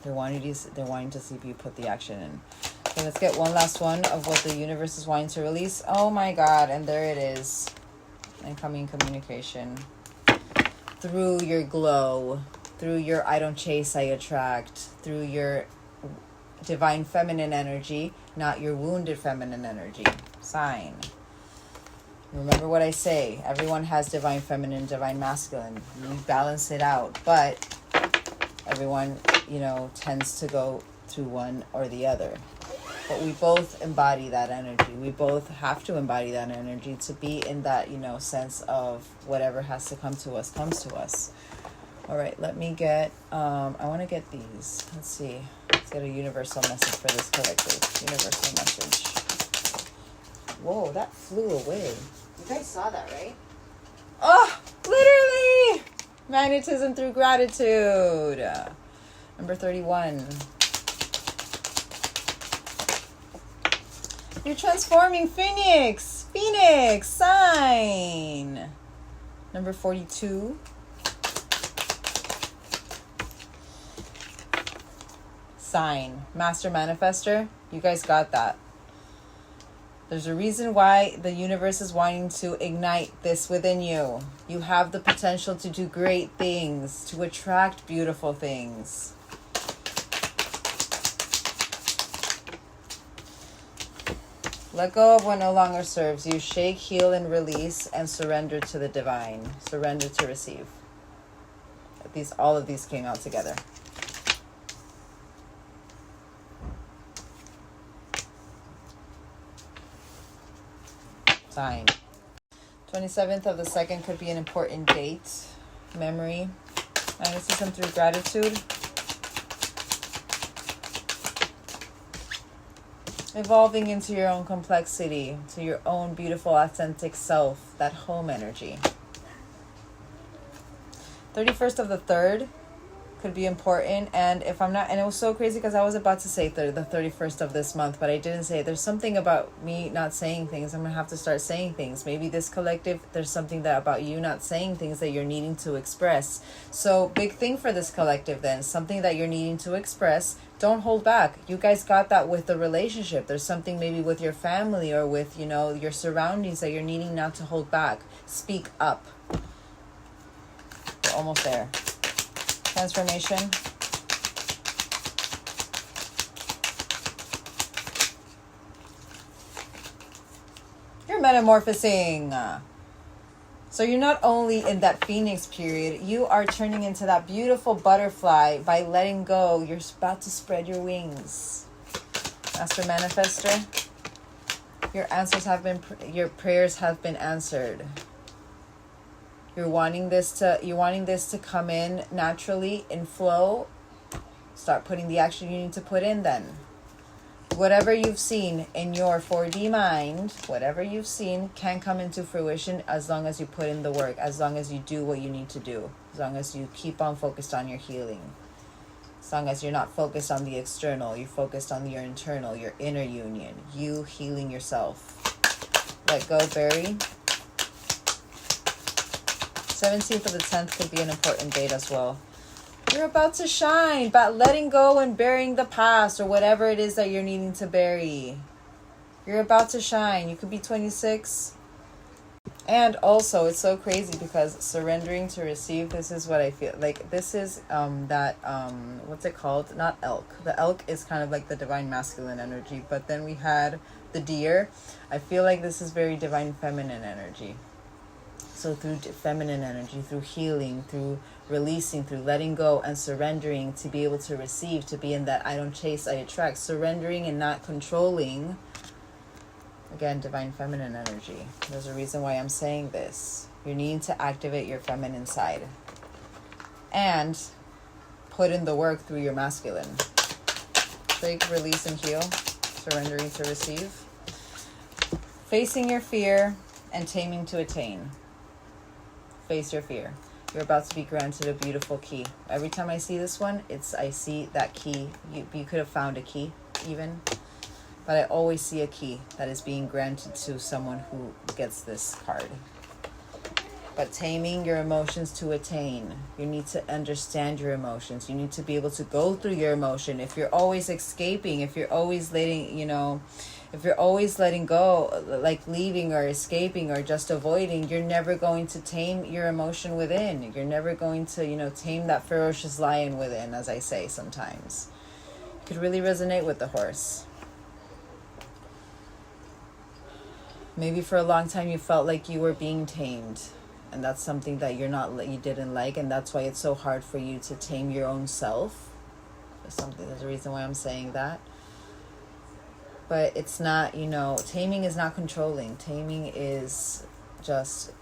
They're wanting to see you put the action in. Okay, let's get one last one of what the universe is wanting to release. Oh my God! And there it is. Incoming communication. Through your glow, through your I don't chase, I attract, through your divine feminine energy, not your wounded feminine energy. Sign. Remember what I say. Everyone has divine feminine, divine masculine. You balance it out. But everyone, you know, tends to go through one or the other. but we both embody that energy. We both have to embody that energy to be in that, you know, sense of whatever has to come to us comes to us. All right, let me get, I want to get these. Let's see. Let's get a universal message for this collective. Universal message. Whoa, that flew away. You guys saw that, right? Oh, literally! Magnetism through gratitude. Number 31. You're transforming, Phoenix. Phoenix, sign. Number 42. Sign. Master Manifester. You guys got that. There's a reason why the universe is wanting to ignite this within you. You have the potential to do great things, to attract beautiful things. Let go of what no longer serves you. Shake, heal, and release, and surrender to the divine. Surrender to receive. All of these came out together. Sign. 27th of the 2nd could be an important date. Memory. Magnetism through gratitude. Evolving into your own complexity, to your own beautiful, authentic self, that home energy. 31st of the 3rd could be important, and if I'm not, and it was so crazy because I was about to say the 31st of this month, but I didn't say it. There's something about me not saying things. I'm gonna have to start saying things. Maybe this collective, there's something that about you not saying things that you're needing to express. So big thing for this collective then, something that you're needing to express. Don't hold back. You guys got that with the relationship. There's something maybe with your family or with, you know, your surroundings that you're needing not to hold back. Speak up. We're almost there. Transformation. You're metamorphosing. So you're not only in that Phoenix period, you are turning into that beautiful butterfly by letting go. You're about to spread your wings. Master Manifester, your prayers have been answered. You're wanting this to come in naturally, in flow. Start putting the action you need to put in then. Whatever you've seen in your 4D mind, whatever you've seen can come into fruition as long as you put in the work, as long as you do what you need to do, as long as you keep on focused on your healing. As long as you're not focused on the external, you're focused on your internal, your inner union, you healing yourself. Let go, Barry. 17th of the 10th could be an important date as well. You're about to shine, about letting go and burying the past or whatever it is that you're needing to bury. You're about to shine. You could be 26. And also, it's so crazy because surrendering to receive, this is what I feel like. This is what's it called? Not elk. The elk is kind of like the divine masculine energy, but then we had the deer. I feel like this is very divine feminine energy. So through feminine energy, through healing, through releasing, through letting go and surrendering to be able to receive, to be in that I don't chase, I attract, surrendering and not controlling. Again, divine feminine energy. There's a reason why I'm saying this. You're needing to activate your feminine side and put in the work through your masculine. Take, release, and heal. Surrendering to receive. Facing your fear and taming to attain. Face your fear. You're about to be granted a beautiful key. Every time I see this one, I see that key. You could have found a key even, but I always see a key that is being granted to someone who gets this card. But taming your emotions to attain. You need to understand your emotions. You need to be able to go through your emotion. If you're always escaping, if you're always if you're always letting go, like leaving or escaping or just avoiding, you're never going to tame your emotion within. You're never going to, tame that ferocious lion within, as I say sometimes. You could really resonate with the horse. Maybe for a long time you felt like you were being tamed. And that's something that you didn't like, and that's why it's so hard for you to tame your own self. There's a reason why I'm saying that. but it's not, you know, taming is not controlling. Taming is just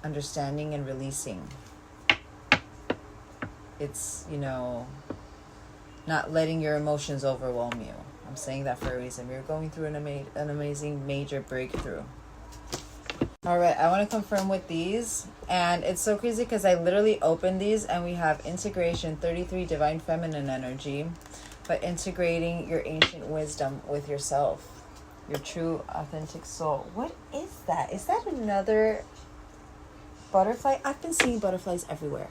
understanding and releasing. It's, you know, not letting your emotions overwhelm you. I'm saying that for a reason. We're going through an amazing major breakthrough. All right, I want to confirm with these, and it's so crazy because I literally opened these and we have integration 33 divine feminine energy, but integrating your ancient wisdom with yourself, your true authentic soul. What is that? Is that another butterfly? I've been seeing butterflies everywhere.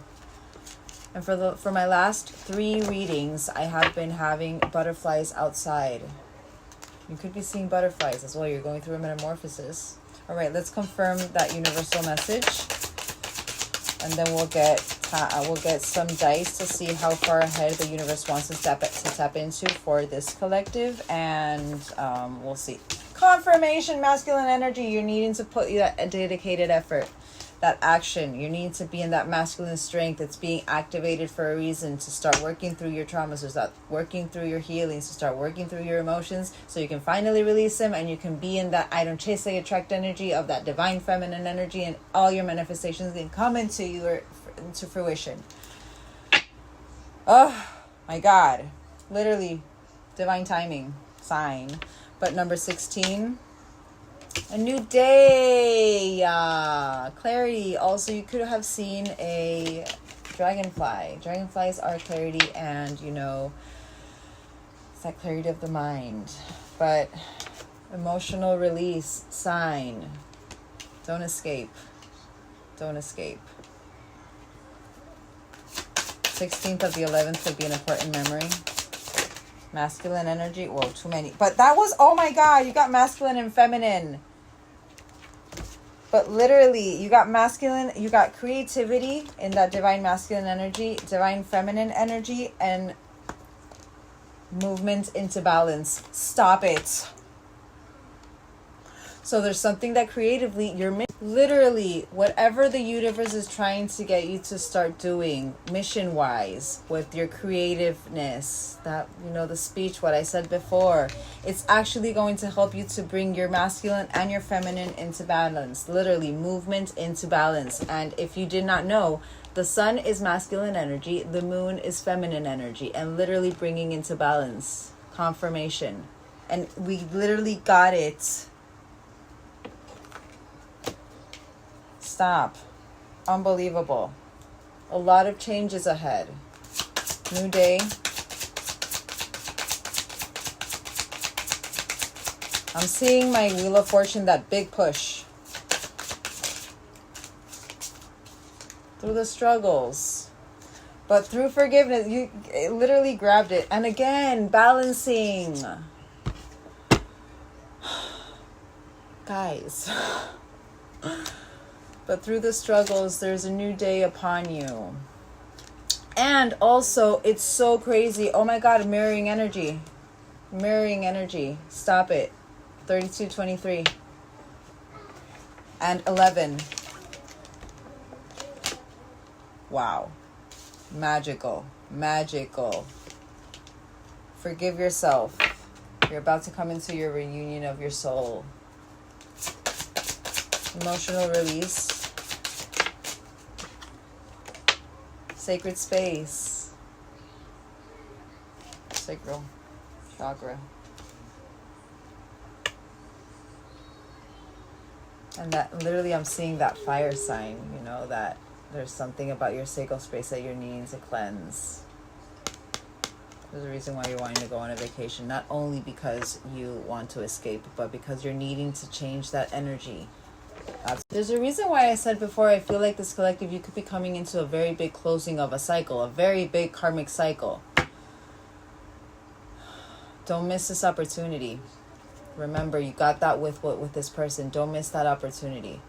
And for my last 3 readings, I have been having butterflies outside. You could be seeing butterflies as well. You're going through a metamorphosis. All right, let's confirm that universal message, and then we'll get some dice to see how far ahead the universe wants us to tap into for this collective, and we'll see. Confirmation, masculine energy. You're needing to put that dedicated effort, that action. You need to be in that masculine strength. It's being activated for a reason, to start working through your traumas, to start working through your healings, to start working through your emotions, so you can finally release them, and you can be in that I don't chase, I attract energy of that divine feminine energy, and all your manifestations can come into fruition. Oh my God, literally divine timing sign. But number 16, a new day, clarity. Also, you could have seen a dragonfly. Dragonflies are clarity, and, you know, it's that clarity of the mind. But emotional release sign. Don't escape. Don't escape. 16th of the 11th could be an important memory. Masculine energy. Whoa, too many. But that was, oh my God, you got masculine and feminine. But literally, you got masculine, you got creativity in that divine masculine energy, divine feminine energy, and movement into balance. Stop it. So there's something that creatively you're missing. Literally, whatever the universe is trying to get you to start doing mission-wise with your creativeness, that, you know, the speech, what I said before, it's actually going to help you to bring your masculine and your feminine into balance. Literally, movement into balance. And if you did not know, the sun is masculine energy, the moon is feminine energy, and literally bringing into balance. Confirmation. And we literally got it. Stop. Unbelievable. A lot of changes ahead. New day. I'm seeing my Wheel of Fortune, that big push. Through the struggles. But through forgiveness, you literally grabbed it. And again, balancing. Guys. But through the struggles, there's a new day upon you. And also, it's so crazy. Oh my God, mirroring energy. Mirroring energy. Stop it. 3223. And 11. Wow. Magical. Magical. Forgive yourself. You're about to come into your reunion of your soul. Emotional release. Sacred space. Sacral chakra. And that literally, I'm seeing that fire sign, you know, that there's something about your sacral space that you're needing to cleanse. There's a reason why you're wanting to go on a vacation, not only because you want to escape, but because you're needing to change that energy. There's a reason why I said before, I feel like this collective, you could be coming into a very big closing of a cycle, a very big karmic cycle. Don't miss this opportunity. Remember, you got that with this person. Don't miss that opportunity.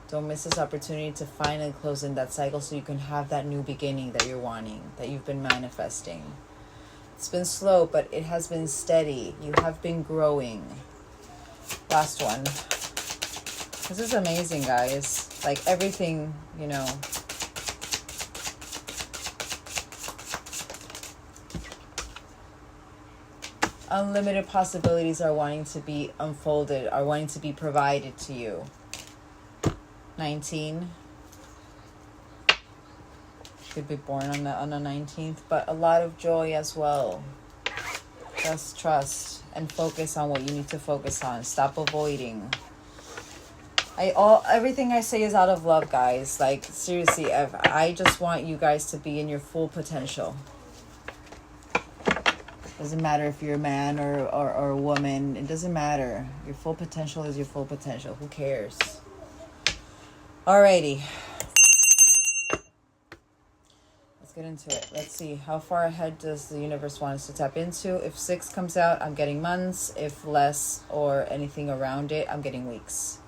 Don't miss this opportunity to finally close in that cycle, so you can have that new beginning that you're wanting, that you've been manifesting. It's been slow, but it has been steady. You have been growing. Last one. This is amazing, guys. Like, everything, you know. Unlimited possibilities are wanting to be unfolded, are wanting to be provided to you. 19. Could be born on the 19th, but a lot of joy as well. Just trust and focus on what you need to focus on. Stop avoiding. Everything I say is out of love, guys. Like, seriously, I just want you guys to be in your full potential. Doesn't matter if you're a man or a woman. It doesn't matter. Your full potential is your full potential. Who cares? Alrighty. Let's get into it. Let's see. How far ahead does the universe want us to tap into? If 6 comes out, I'm getting months. If less or anything around it, I'm getting weeks.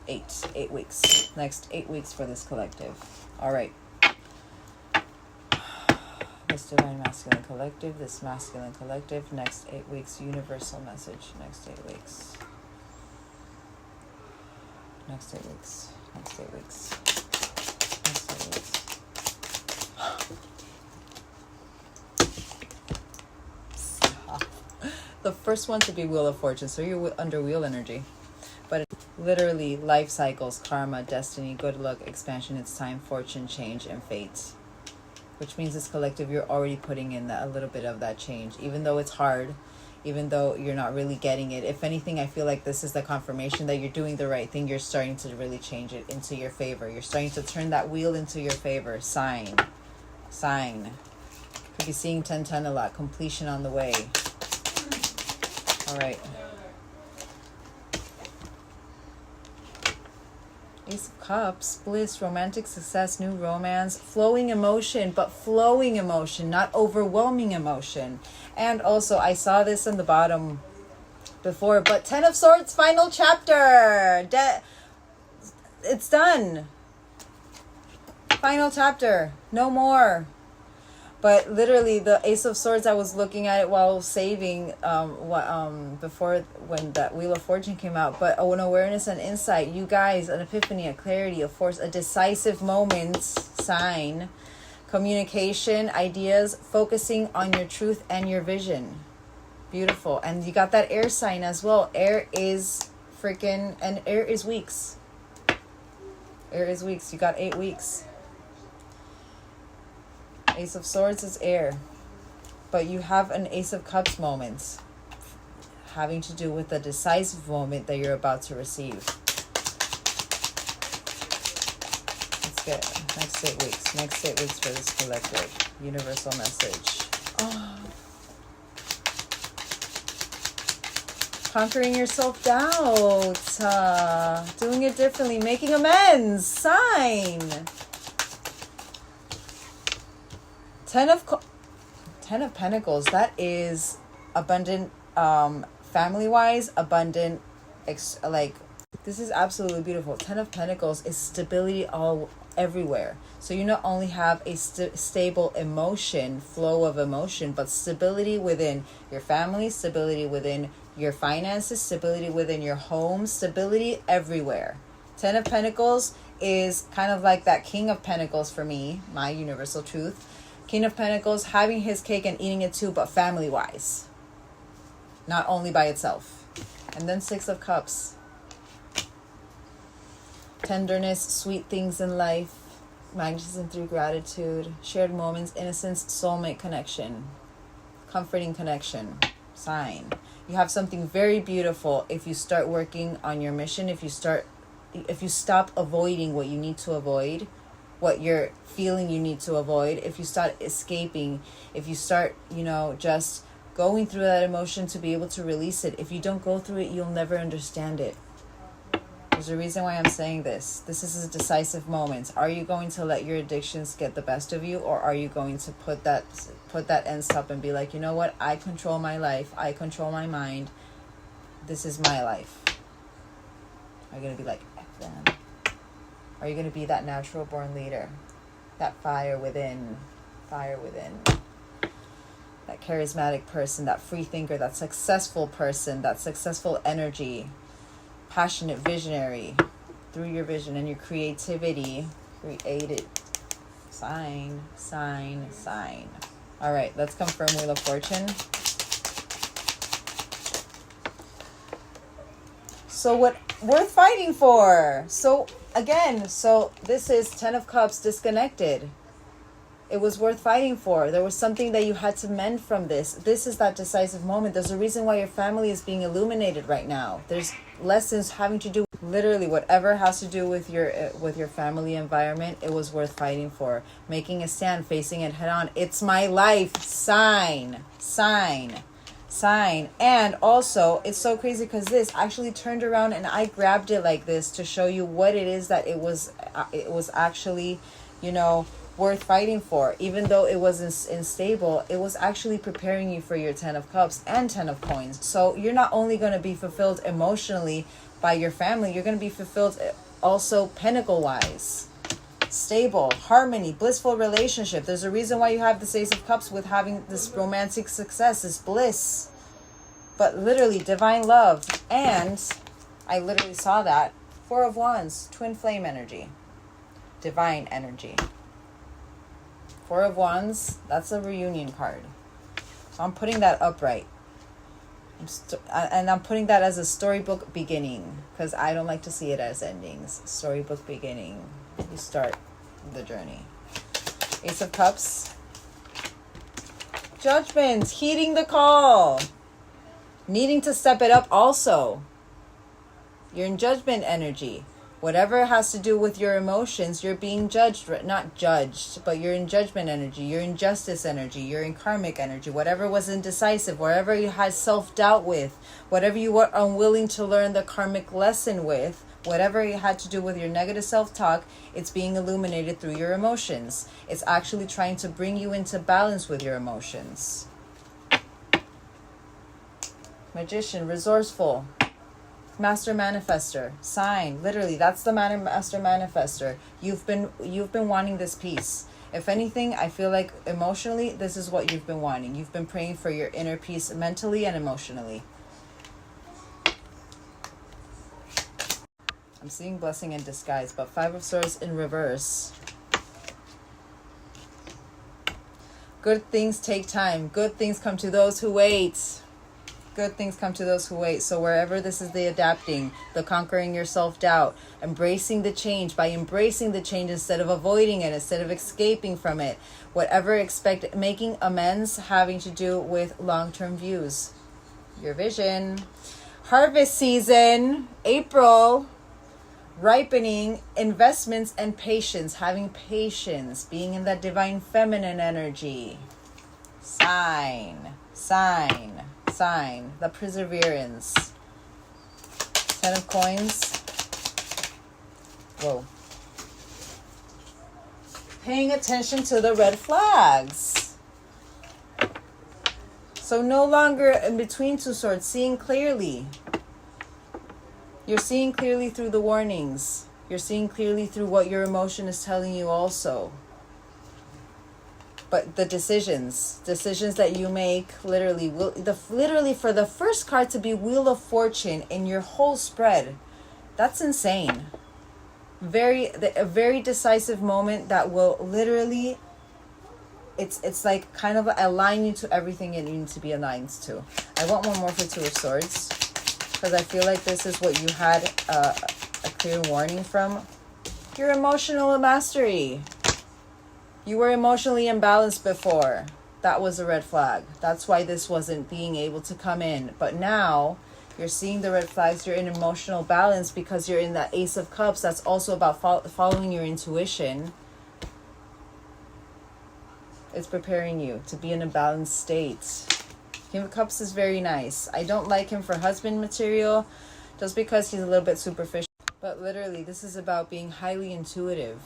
8 weeks. Next 8 weeks for this collective. All right. This divine masculine collective, this masculine collective, next 8 weeks, universal message, next 8 weeks. Next 8 weeks. Next 8 weeks. Next 8 weeks. Stop. The first one to be Wheel of Fortune, so you're under wheel energy. But it's literally life cycles, karma, destiny, good luck, expansion, it's time, fortune, change, and fate. Which means this collective, you're already putting in a little bit of that change. Even though it's hard, even though you're not really getting it. If anything, I feel like this is the confirmation that you're doing the right thing. You're starting to really change it into your favor. You're starting to turn that wheel into your favor. Sign. Could be seeing 10-10 a lot. Completion on the way. All right. Ace of Cups, bliss, romantic success, new romance, flowing emotion, but flowing emotion, not overwhelming emotion. And also, I saw this on the bottom before, but 10 of Swords, final chapter. It's done. Final chapter. No more. But literally, the Ace of Swords, I was looking at it while saving before when that Wheel of Fortune came out. But an awareness and insight, you guys, an epiphany, a clarity, a force, a decisive moment, sign, communication, ideas, focusing on your truth and your vision. Beautiful. And you got that air sign as well. Air is weeks. Air is weeks. You got 8 weeks. Ace of Swords is air, but you have an Ace of Cups moment having to do with the decisive moment that you're about to receive. Let's get next 8 weeks. Next 8 weeks for this collective. Universal message. Oh. Conquering your self-doubt. Doing it differently. Making amends. Sign. 10 of Pentacles, that is abundant, family-wise, abundant, this is absolutely beautiful. 10 of Pentacles is stability everywhere. So you not only have a stable emotion, flow of emotion, but stability within your family, stability within your finances, stability within your home, stability everywhere. 10 of Pentacles is kind of like that King of Pentacles for me, my universal truth. King of Pentacles, having his cake and eating it too, but family-wise. Not only by itself. And then 6 of Cups. Tenderness, sweet things in life. Magnetism through gratitude. Shared moments, innocence, soulmate connection. Comforting connection. Sign. You have something very beautiful if you start working on your mission. If you stop avoiding what you need to avoid. What you're feeling you need to avoid, if you start escaping, if you start, just going through that emotion to be able to release it. If you don't go through it, you'll never understand it. There's a reason why I'm saying this. This is a decisive moment. Are you going to let your addictions get the best of you, or are you going to put that end stop and be like, you know what? I control my life. I control my mind. This is my life. Are you going to be like, F them? Are you going to be that natural born leader? That fire within. That charismatic person, that free thinker, that successful person, that successful energy, passionate visionary. Through your vision and your creativity, create it. Sign. All right, let's confirm Wheel of Fortune. So what worth fighting for? So again, so this is 10 of Cups disconnected. It was worth fighting for. There was something that you had to mend from this. This is that decisive moment. There's a reason why your family is being illuminated right now. There's lessons having to do literally whatever has to do with your family environment. It was worth fighting for. Making a stand, facing it head on. It's my life. Sign. And also, it's so crazy because this actually turned around and I grabbed it like this to show you what it is that it was actually, worth fighting for. Even though it was unstable, it was actually preparing you for your 10 of Cups and 10 of Coins. So you're not only going to be fulfilled emotionally by your family, you're going to be fulfilled also pentacle wise. Stable, harmony, blissful relationship. There's a reason why you have the Ace of Cups with having this romantic success, this bliss. But literally divine love. And I literally saw that. 4 of Wands, twin flame energy. Divine energy. 4 of Wands, that's a reunion card. So I'm putting that upright. I'm putting that as a storybook beginning, because I don't like to see it as endings. Storybook beginning. You start the journey. Ace of Cups. Judgment. Heeding the call. Needing to step it up also. You're in judgment energy. Whatever has to do with your emotions, you're being judged. Not judged, but you're in judgment energy. You're in justice energy. You're in karmic energy. Whatever was indecisive, whatever you had self-doubt with, whatever you were unwilling to learn the karmic lesson with, whatever it had to do with your negative self-talk, it's being illuminated through your emotions. It's actually trying to bring you into balance with your emotions. Magician, resourceful. Master manifester, sign. Literally, that's the master manifester. You've been wanting this peace. If anything, I feel like emotionally, this is what you've been wanting. You've been praying for your inner peace mentally and emotionally. I'm seeing blessing in disguise, but 5 of Swords in reverse. Good things take time. Good things come to those who wait. Good things come to those who wait. So wherever this is the adapting, the conquering your self-doubt, embracing the change, by embracing the change instead of avoiding it, instead of escaping from it, whatever making amends having to do with long-term views. Your vision. Harvest season, April, ripening, investments and patience, having patience, being in that divine feminine energy. Sign, the perseverance. 10 of Coins. Whoa. Paying attention to the red flags. So no longer in between 2 swords, seeing clearly. You're seeing clearly through the warnings. You're seeing clearly through what your emotion is telling you also. But the decisions that you make literally for the first card to be Wheel of Fortune in your whole spread, that's insane. A very decisive moment that will literally, it's like kind of align you to everything you need to be aligned to. I want one more for 2 of Swords, because I feel like this is what you had a clear warning from. Your emotional mastery. You were emotionally imbalanced before. That was a red flag. That's why this wasn't being able to come in. But now you're seeing the red flags. You're in emotional balance because you're in that Ace of Cups. That's also about following your intuition. It's preparing you to be in a balanced state. King of Cups is very nice. I don't like him for husband material just because he's a little bit superficial. But literally, this is about being highly intuitive.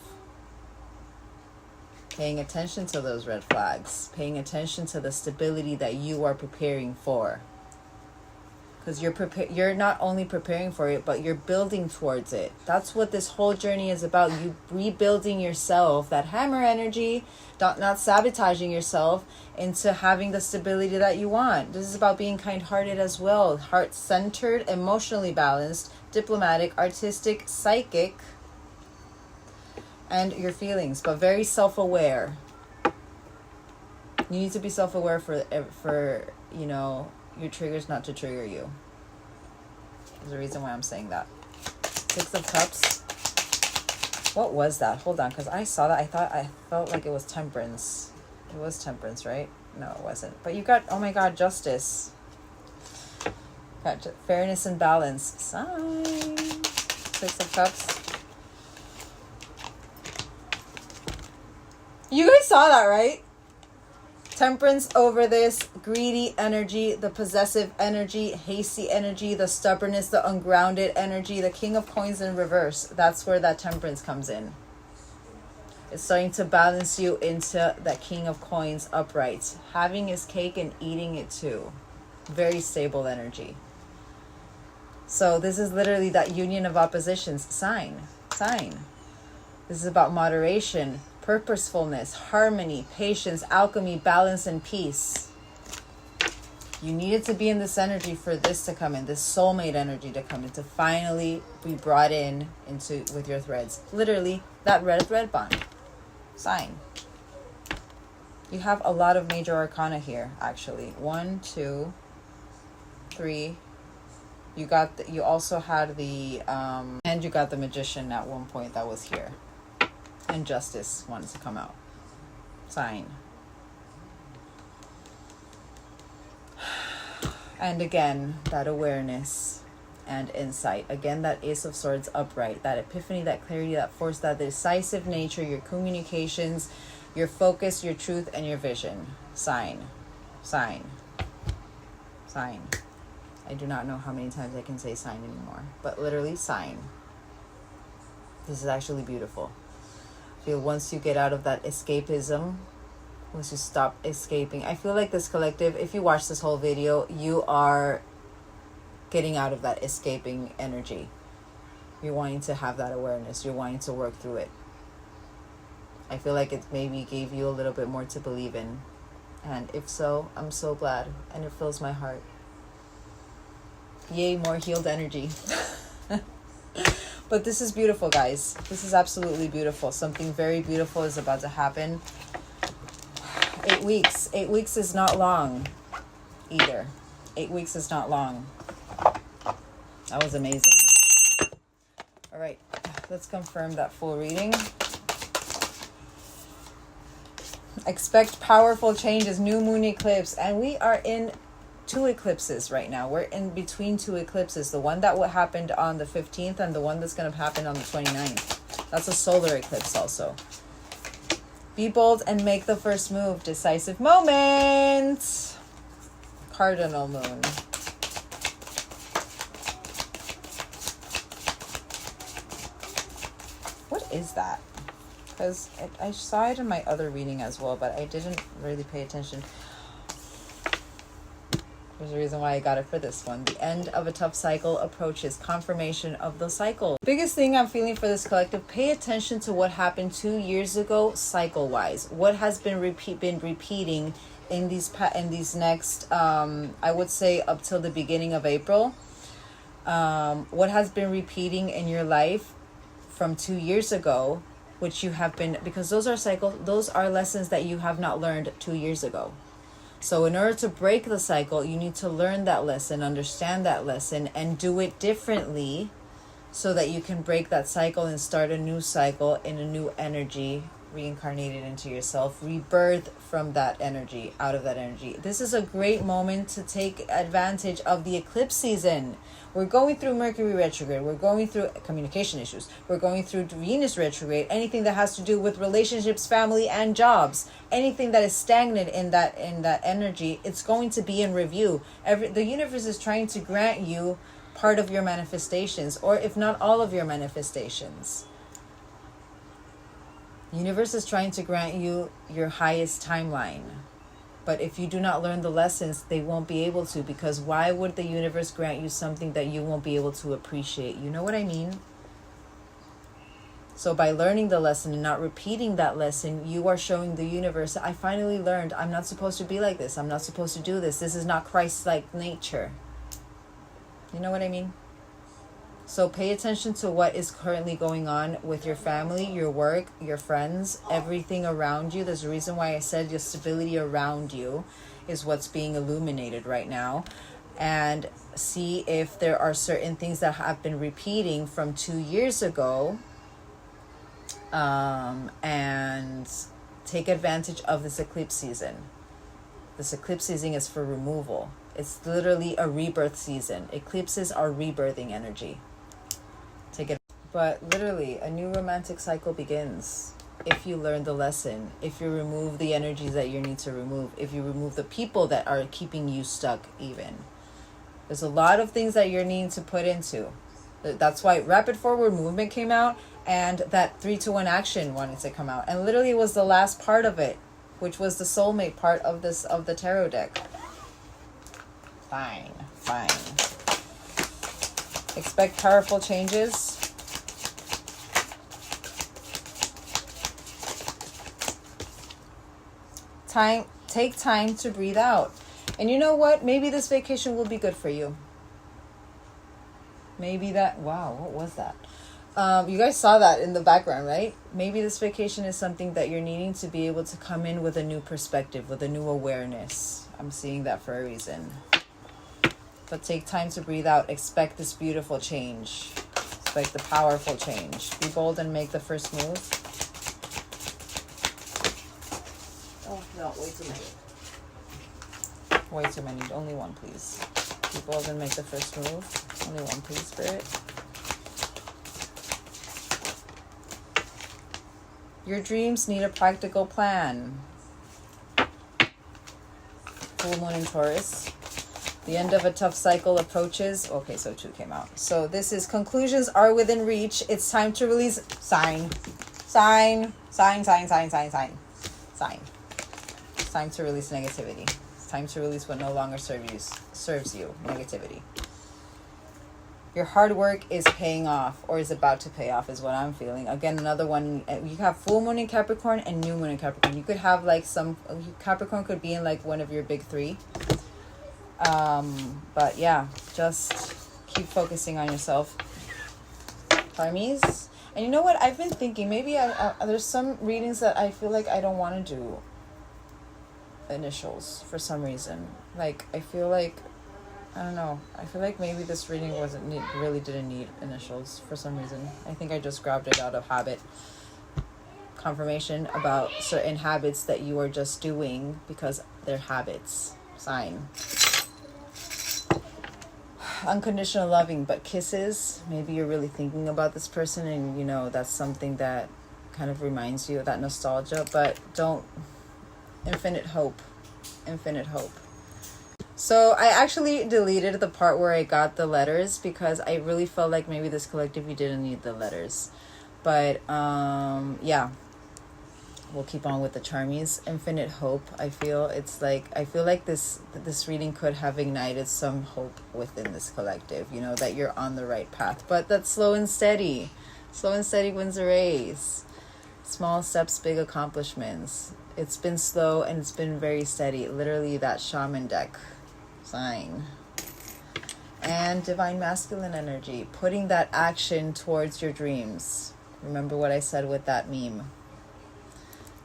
Paying attention to those red flags. Paying attention to the stability that you are preparing for. Because you're not only preparing for it, but you're building towards it. That's what this whole journey is about. You rebuilding yourself. That hammer energy. Not sabotaging yourself into having the stability that you want. This is about being kind-hearted as well. Heart-centered, emotionally balanced, diplomatic, artistic, psychic, and your feelings, but very self-aware. You need to be self-aware for you know, your triggers not to trigger you. There's a reason why I'm saying that. Six of Cups. What was that? Hold on, because I saw that. I felt like it was Temperance. It was Temperance, right? No, it wasn't. But you got, oh my God, Justice. Got fairness and balance. Sign. Six of Cups. You guys saw that, right? Temperance over this greedy energy, the possessive energy, hasty energy, the stubbornness, the ungrounded energy, the King of Coins in reverse. That's where that Temperance comes in. It's starting to balance you into that King of Coins upright. Having his cake and eating it too. Very stable energy. So this is literally that union of oppositions. Sign. This is about moderation, purposefulness, harmony, patience, alchemy, balance, and peace. You needed to be in this energy for this to come in, this soulmate energy to come in, to finally be brought in into with your threads. Literally, that red thread bond. Sign. You have a lot of major arcana here, actually. 1, 2, 3. You also had the and you got the Magician at one point that was here. And Justice wanted to come out. Sign. And again, that awareness and insight. Again, that Ace of Swords upright. That epiphany, that clarity, that force, that decisive nature, your communications, your focus, your truth, and your vision. Sign. I do not know how many times I can say sign anymore. But literally, sign. This is actually beautiful. Feel once you get out of that escapism, once you stop escaping, I feel like this collective, if you watch this whole video, you are getting out of that escaping energy. You're wanting to have that awareness. You're wanting to work through it. I feel like it maybe gave you a little bit more to believe in. And if so, I'm so glad. And it fills my heart. Yay, more healed energy. But this is beautiful, guys. This is absolutely beautiful. Something very beautiful is about to happen. 8 weeks. 8 weeks is not long either. 8 weeks is not long. That was amazing. All right. Let's confirm that full reading. Expect powerful changes. New moon eclipse. And we are in 2 eclipses right now. We're in between 2 eclipses. The one that happened on the 15th and the one that's going to happen on the 29th. That's a solar eclipse also. Be bold and make the first move. Decisive moment. Cardinal moon. What is that? Because I saw it in my other reading as well, but I didn't really pay attention. There's a reason why I got it for this one. The end of a tough cycle approaches. Confirmation of the cycle. Biggest thing I'm feeling for this collective, pay attention to what happened 2 years ago cycle-wise. What has been repeating in these next, I would say up till the beginning of April. What has been repeating in your life from 2 years ago, which you have been, because those are cycles, those are lessons that you have not learned 2 years ago. So in order to break the cycle, you need to learn that lesson, understand that lesson, and do it differently so that you can break that cycle and start a new cycle in a new energy, reincarnated into yourself, rebirth from that energy, out of that energy. This is a great moment to take advantage of the eclipse season. We're going through Mercury retrograde. We're going through communication issues. We're going through Venus retrograde. Anything that has to do with relationships, family, and jobs. Anything that is stagnant in that energy, it's going to be in review. The universe is trying to grant you part of your manifestations, or if not all of your manifestations. The universe is trying to grant you your highest timeline. But if you do not learn the lessons, they won't be able to, because why would the universe grant you something that you won't be able to appreciate? You know what I mean? So by learning the lesson and not repeating that lesson, you are showing the universe, I finally learned I'm not supposed to be like this. I'm not supposed to do this. This is not Christ-like nature. You know what I mean? So pay attention to what is currently going on with your family, your work, your friends, everything around you. There's a reason why I said your stability around you is what's being illuminated right now. And see if there are certain things that have been repeating from 2 years ago. And take advantage of this eclipse season. This eclipse season is for removal. It's literally a rebirth season. Eclipses are rebirthing energy. Take it. But literally, a new romantic cycle begins if you learn the lesson, if you remove the energies that you need to remove, if you remove the people that are keeping you stuck even. There's a lot of things that you're needing to put into. That's why Rapid Forward Movement came out, and that 3-2-1 action wanted to come out. And literally it was the last part of it, which was the soulmate part of the tarot deck. Fine. Expect powerful changes. Take time to breathe out. And you know what? Maybe this vacation will be good for you. Maybe that, wow, what was that? You guys saw that in the background, right? Maybe this vacation is something that you're needing to be able to come in with a new perspective, with a new awareness. I'm seeing that for a reason. But take time to breathe out. Expect this beautiful change. Expect the powerful change. Be bold and make the first move. Oh, no, way too many. Way too many. Only one, please. Be bold and make the first move. Only one, please, Spirit. Your dreams need a practical plan. Full moon in Taurus. The end of a tough cycle approaches. Okay, so 2 came out. So this is conclusions are within reach. It's time to release. Sign. It's time to release negativity. It's time to release what no longer serves you. Negativity. Your hard work is paying off, or is about to pay off, is what I'm feeling. Again, another one, you have full moon in Capricorn and new moon in Capricorn. You could have like Capricorn could be in like one of your big 3. But yeah, just keep focusing on yourself, Hermes. And you know what? I've been thinking maybe there's some readings that I feel like I don't want to do initials for some reason. Like, I feel like, I don't know. I feel like maybe this reading really didn't need initials for some reason. I think I just grabbed it out of habit. Confirmation about certain habits that you are just doing because they're habits. Sign. Unconditional loving, but kisses. Maybe you're really thinking about this person and, you know, that's something that kind of reminds you of that nostalgia, but don't. Infinite hope. So I actually deleted the part where I got the letters because I really felt like maybe this collective, you didn't need the letters. But yeah, we'll keep on with the Charmies. Infinite hope. I feel like this reading could have ignited some hope within this collective, you know, that you're on the right path. But that's slow and steady. Slow and steady wins a race. Small steps, big accomplishments. It's been slow and it's been very steady. Literally that shaman deck. Sign. And divine masculine energy, putting that action towards your dreams. Remember what I said with that meme.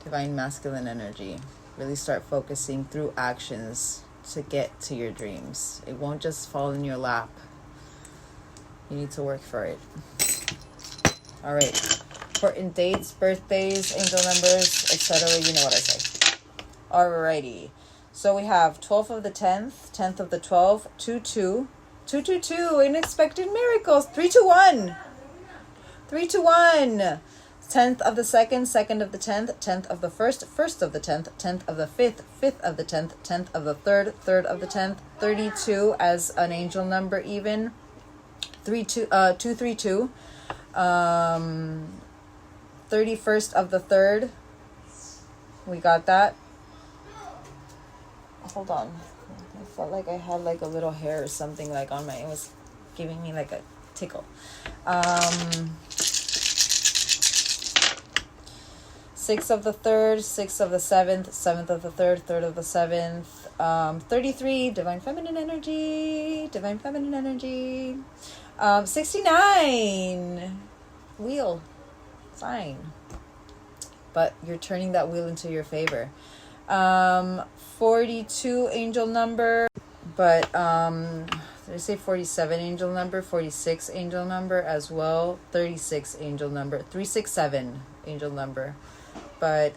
Divine masculine energy. Really start focusing through actions to get to your dreams. It won't just fall in your lap. You need to work for it. All right. Important dates, birthdays, angel numbers, etc. You know what I say. Alrighty. So we have 12th of the 10th, 10th of the 12th, 2-2, 2-2-2, unexpected miracles, 3-2-1, 3-2-1, 10th of the 2nd, 2nd of the 10th, 10th of the 1st, 1st of the 10th, 10th of the 5th, 5th of the 10th, 10th of the 3rd, 3rd of the 10th, 32 as an angel number even, 2-3-2, 31st of the 3rd, we got that. Hold on, I felt like I had like a little hair or something like on it was giving me like a tickle. 6th of the 3rd, 6th of the 7th, 7th of the 3rd, 3rd of the 7th, 33, divine feminine energy, 69. Wheel. Sign. But you're turning that wheel into your favor. 42 angel number. But, did I say 47 angel number? 46 angel number as well. 36 angel number. 367 angel number. But,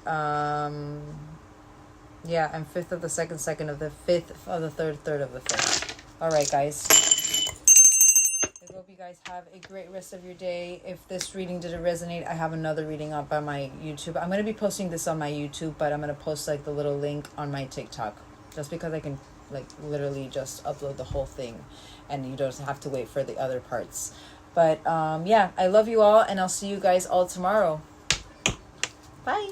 yeah, I'm fifth of the second, second of the fifth of the third, third of the fifth. All right, guys. I hope you guys have a great rest of your day. If this reading didn't resonate, I have another reading up on my YouTube. I'm going to be posting this on my YouTube, but I'm going to post like the little link on my TikTok. Just because I can like literally just upload the whole thing and you don't have to wait for the other parts. But yeah, I love you all and I'll see you guys all tomorrow. Bye.